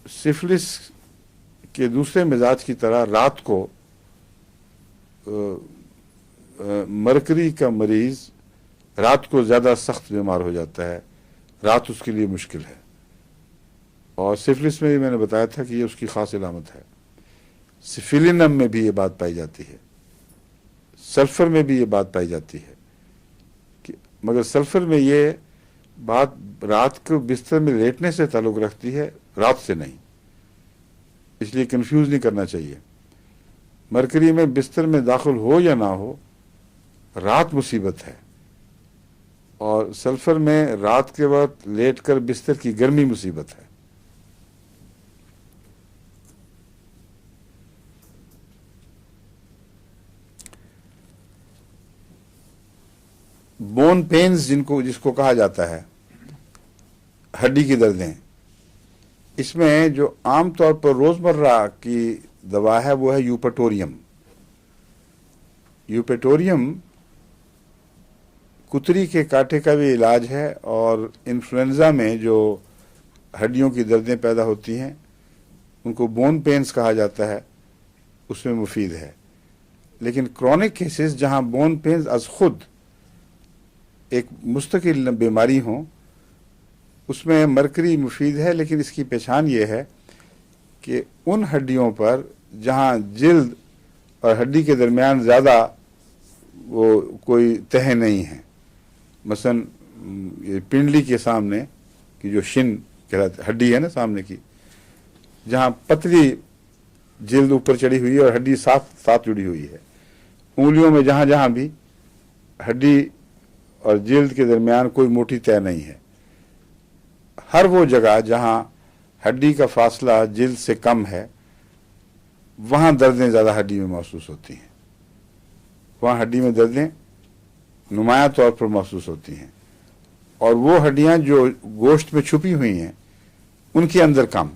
سفلس کے دوسرے مزاج کی طرح رات کو مرکری کا مریض رات کو زیادہ سخت بیمار ہو جاتا ہے، رات اس کے لیے مشکل ہے، اور سفلس میں بھی میں نے بتایا تھا کہ یہ اس کی خاص علامت ہے۔ سفلینم میں بھی یہ بات پائی جاتی ہے، سلفر میں بھی یہ بات پائی جاتی ہے، مگر سلفر میں یہ بات رات کو بستر میں لیٹنے سے تعلق رکھتی ہے، رات سے نہیں، اس لیے کنفیوز نہیں کرنا چاہیے۔ مرکری میں بستر میں داخل ہو یا نہ ہو، رات مصیبت ہے، اور سلفر میں رات کے وقت لیٹ کر بستر کی گرمی مصیبت ہے۔ بون پینز جس کو کہا جاتا ہے، ہڈی کی دردیں، اس میں جو عام طور پر روزمرہ کی دوا ہے وہ ہے یوپیٹوریم۔ یوپیٹوریم کتری کے کانٹے کا بھی علاج ہے، اور انفلوئنزا میں جو ہڈیوں کی دردیں پیدا ہوتی ہیں ان کو بون پینز کہا جاتا ہے، اس میں مفید ہے۔ لیکن کرونک کیسز جہاں بون پینز از خود ایک مستقل بیماری ہوں، اس میں مرکری مفید ہے، لیکن اس کی پہچان یہ ہے کہ ان ہڈیوں پر جہاں جلد اور ہڈی کے درمیان زیادہ وہ کوئی تہ نہیں ہے. مثلا یہ پنڈلی کے سامنے کی جو شن کہلاتی ہڈی ہے نا سامنے کی، جہاں پتلی جلد اوپر چڑھی ہوئی ہے اور ہڈی ساتھ جڑی ہوئی ہے، انگلیوں میں جہاں جہاں بھی ہڈی اور جلد کے درمیان کوئی موٹی تہ نہیں ہے. ہر وہ جگہ جہاں ہڈی کا فاصلہ جلد سے کم ہے وہاں دردیں زیادہ ہڈی میں محسوس ہوتی ہیں. وہاں ہڈی میں دردیں نمایاں طور پر محسوس ہوتی ہیں، اور وہ ہڈیاں جو گوشت میں چھپی ہوئی ہیں ان کے اندر کم.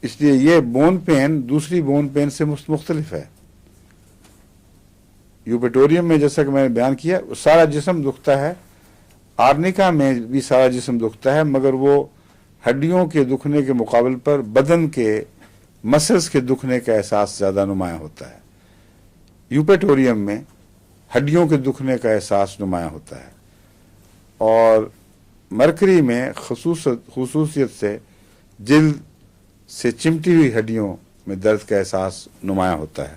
اس لیے یہ بون پین دوسری بون پین سے مختلف ہے. یوپیٹوریم میں جیسا کہ میں نے بیان کیا سارا جسم دکھتا ہے، آرنیکا میں بھی سارا جسم دکھتا ہے، مگر وہ ہڈیوں کے دکھنے کے مقابل پر بدن کے مسلز کے دکھنے کا احساس زیادہ نمایاں ہوتا ہے. یوپیٹوریم میں ہڈیوں کے دکھنے کا احساس نمایاں ہوتا ہے، اور مرکری میں خصوصیت سے جلد سے چمٹی ہوئی ہڈیوں میں درد کا احساس نمایاں ہوتا ہے.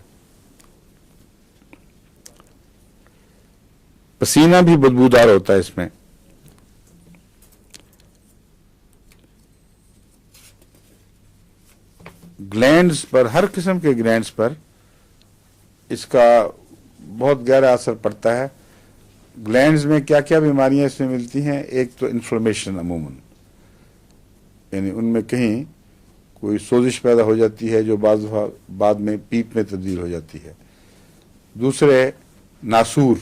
پسینہ بھی بدبودار ہوتا ہے اس میں. گلینڈز پر، ہر قسم کے گلینڈز پر اس کا بہت گہرا اثر پڑتا ہے. گلینڈز میں کیا کیا بیماریاں اس میں ملتی ہیں؟ ایک تو انفلمیشن عموماً، یعنی ان میں کہیں کوئی سوزش پیدا ہو جاتی ہے جو بعد میں پیپ میں تبدیل ہو جاتی ہے. دوسرے ناسور،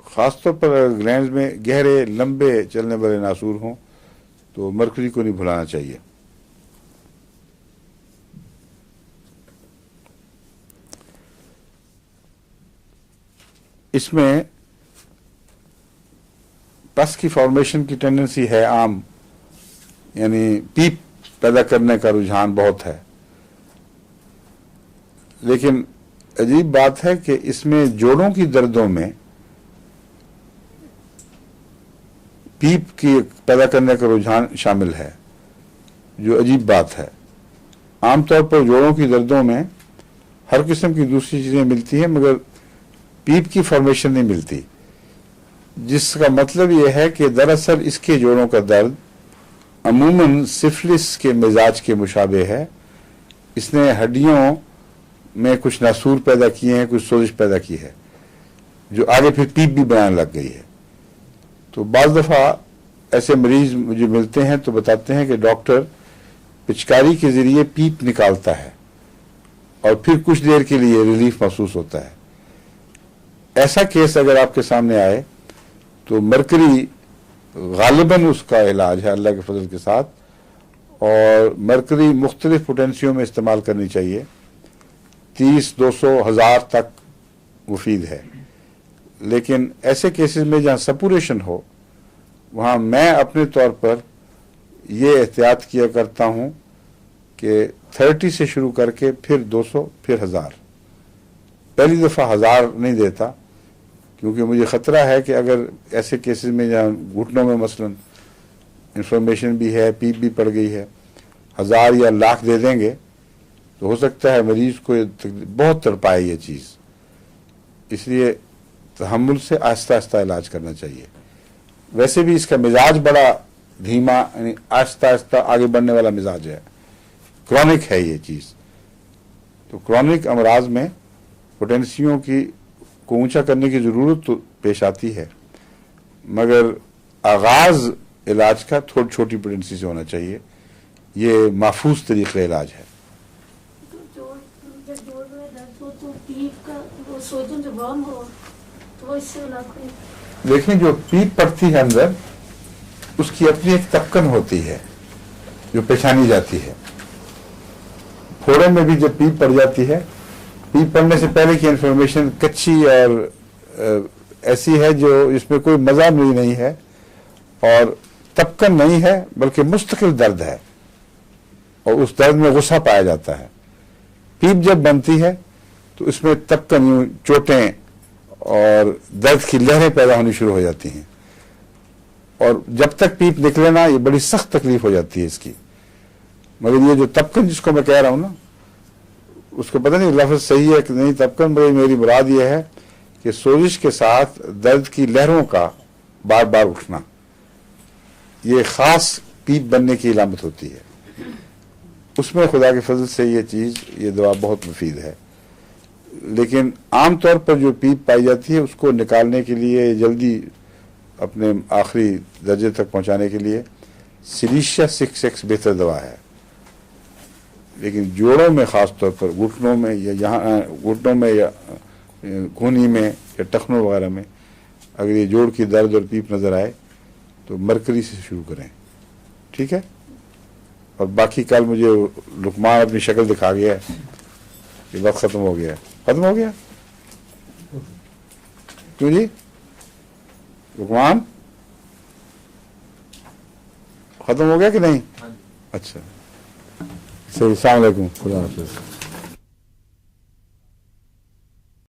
خاص طور پر اگر گلینڈز میں گہرے لمبے چلنے والے ناسور ہوں تو مرکری کو نہیں بھلانا چاہیے. اس میں پس کی فارمیشن کی ٹینڈنسی ہے عام، یعنی پیپ پیدا کرنے کا رجحان بہت ہے. لیکن عجیب بات ہے کہ اس میں جوڑوں کی دردوں میں پیپ کی پیدا کرنے کا رجحان شامل ہے، جو عجیب بات ہے. عام طور پر جوڑوں کی دردوں میں ہر قسم کی دوسری چیزیں ملتی ہیں مگر پیپ کی فارمیشن نہیں ملتی، جس کا مطلب یہ ہے کہ دراصل اس کے جوڑوں کا درد عموماً سفلس کے مزاج کے مشابہ ہے. اس نے ہڈیوں میں کچھ ناسور پیدا کیے ہیں، کچھ سوزش پیدا کی ہے جو آگے پھر پیپ بھی بنانے لگ گئی ہے. تو بعض دفعہ ایسے مریض مجھے ملتے ہیں تو بتاتے ہیں کہ ڈاکٹر پچکاری کے ذریعے پیپ نکالتا ہے اور پھر کچھ دیر کے لیے ریلیف محسوس ہوتا ہے. ایسا کیس اگر آپ کے سامنے آئے تو مرکری غالباً اس کا علاج ہے اللہ کے فضل کے ساتھ، اور مرکری مختلف پوٹینسیوں میں استعمال کرنی چاہیے. 30، 200، 1000 تک مفید ہے. لیکن ایسے کیسز میں جہاں سپوریشن ہو وہاں میں اپنے طور پر یہ احتیاط کیا کرتا ہوں کہ 30 سے شروع کر کے پھر 200 پھر 1000. پہلی دفعہ 1000 نہیں دیتا کیونکہ مجھے خطرہ ہے کہ اگر ایسے کیسز میں جہاں گھٹنوں میں مثلا انفارمیشن بھی ہے، پیپ بھی پڑ گئی ہے، 1000 یا لاکھ دے دیں گے تو ہو سکتا ہے مریض کو بہت تڑپائے یہ چیز. اس لیے تحمل سے آہستہ آہستہ علاج کرنا چاہیے. ویسے بھی اس کا مزاج بڑا دھیما، یعنی آہستہ آہستہ آگے بڑھنے والا مزاج ہے، کرونک ہے یہ چیز. تو کرونک امراض میں پوٹینسیوں کو اونچا کرنے کی ضرورت تو پیش آتی ہے، مگر آغاز علاج کا تھوڑی چھوٹی پوٹینسی سے ہونا چاہیے. یہ محفوظ طریقہ علاج ہے. جب جوڑ میں درد ہو تو پیپ کا وہ سوجن جو بام ہو تو وہ اس سے علاج کریں. دیکھیں جو پیپ پڑتی ہے اندر اس کی اپنی ایک تپکن ہوتی ہے جو پہچانی جاتی ہے. پھوڑے میں بھی جب پیپ پڑ جاتی ہے، پیپ پڑنے سے پہلے کی انفارمیشن کچی اور ایسی ہے جو اس میں کوئی مزہ نہیں ہے اور تپکن نہیں ہے بلکہ مستقل درد ہے، اور اس درد میں غصہ پایا جاتا ہے. پیپ جب بنتی ہے تو اس میں تپکن، یوں چوٹیں اور درد کی لہریں پیدا ہونی شروع ہو جاتی ہیں، اور جب تک پیپ نکلے نا یہ بڑی سخت تکلیف ہو جاتی ہے اس کی. مگر یہ جو تپکن جس کو میں کہہ رہا ہوں نا، उसको पता नहीं लफ्ज सही है कि नहीं, तब का मेरी मुराद ये है कि सोजिश के साथ दर्द की लहरों का बार बार उठना, ये खास पीप बनने की इलामत होती है। उसमें खुदा के फजल से ये दवा बहुत मुफीद है। लेकिन आम तौर पर जो पीप पाई जाती है उसको निकालने के लिए, जल्दी अपने आखिरी दर्जे तक पहुंचाने के लिए सिलीशिया 6X बेहतर दवा है। लेकिन जोड़ों में ख़ास तौर पर घुटनों में या यहाँ घुटनों में या घुनी में या टखनों वगैरह में अगर ये जोड़ की दर्द और पीप नज़र आए तो मरकरी से शुरू करें, ठीक है। और बाकी कल मुझे लुकमान अपनी शक्ल दिखा गया है कि वक्त ख़त्म हो गया। ख़त्म हो गया क्यों जी लुकमान? ख़त्म हो गया कि नहीं? अच्छा, सही। अस्सलाम वालेकुम, खुदा हाफ़िज़।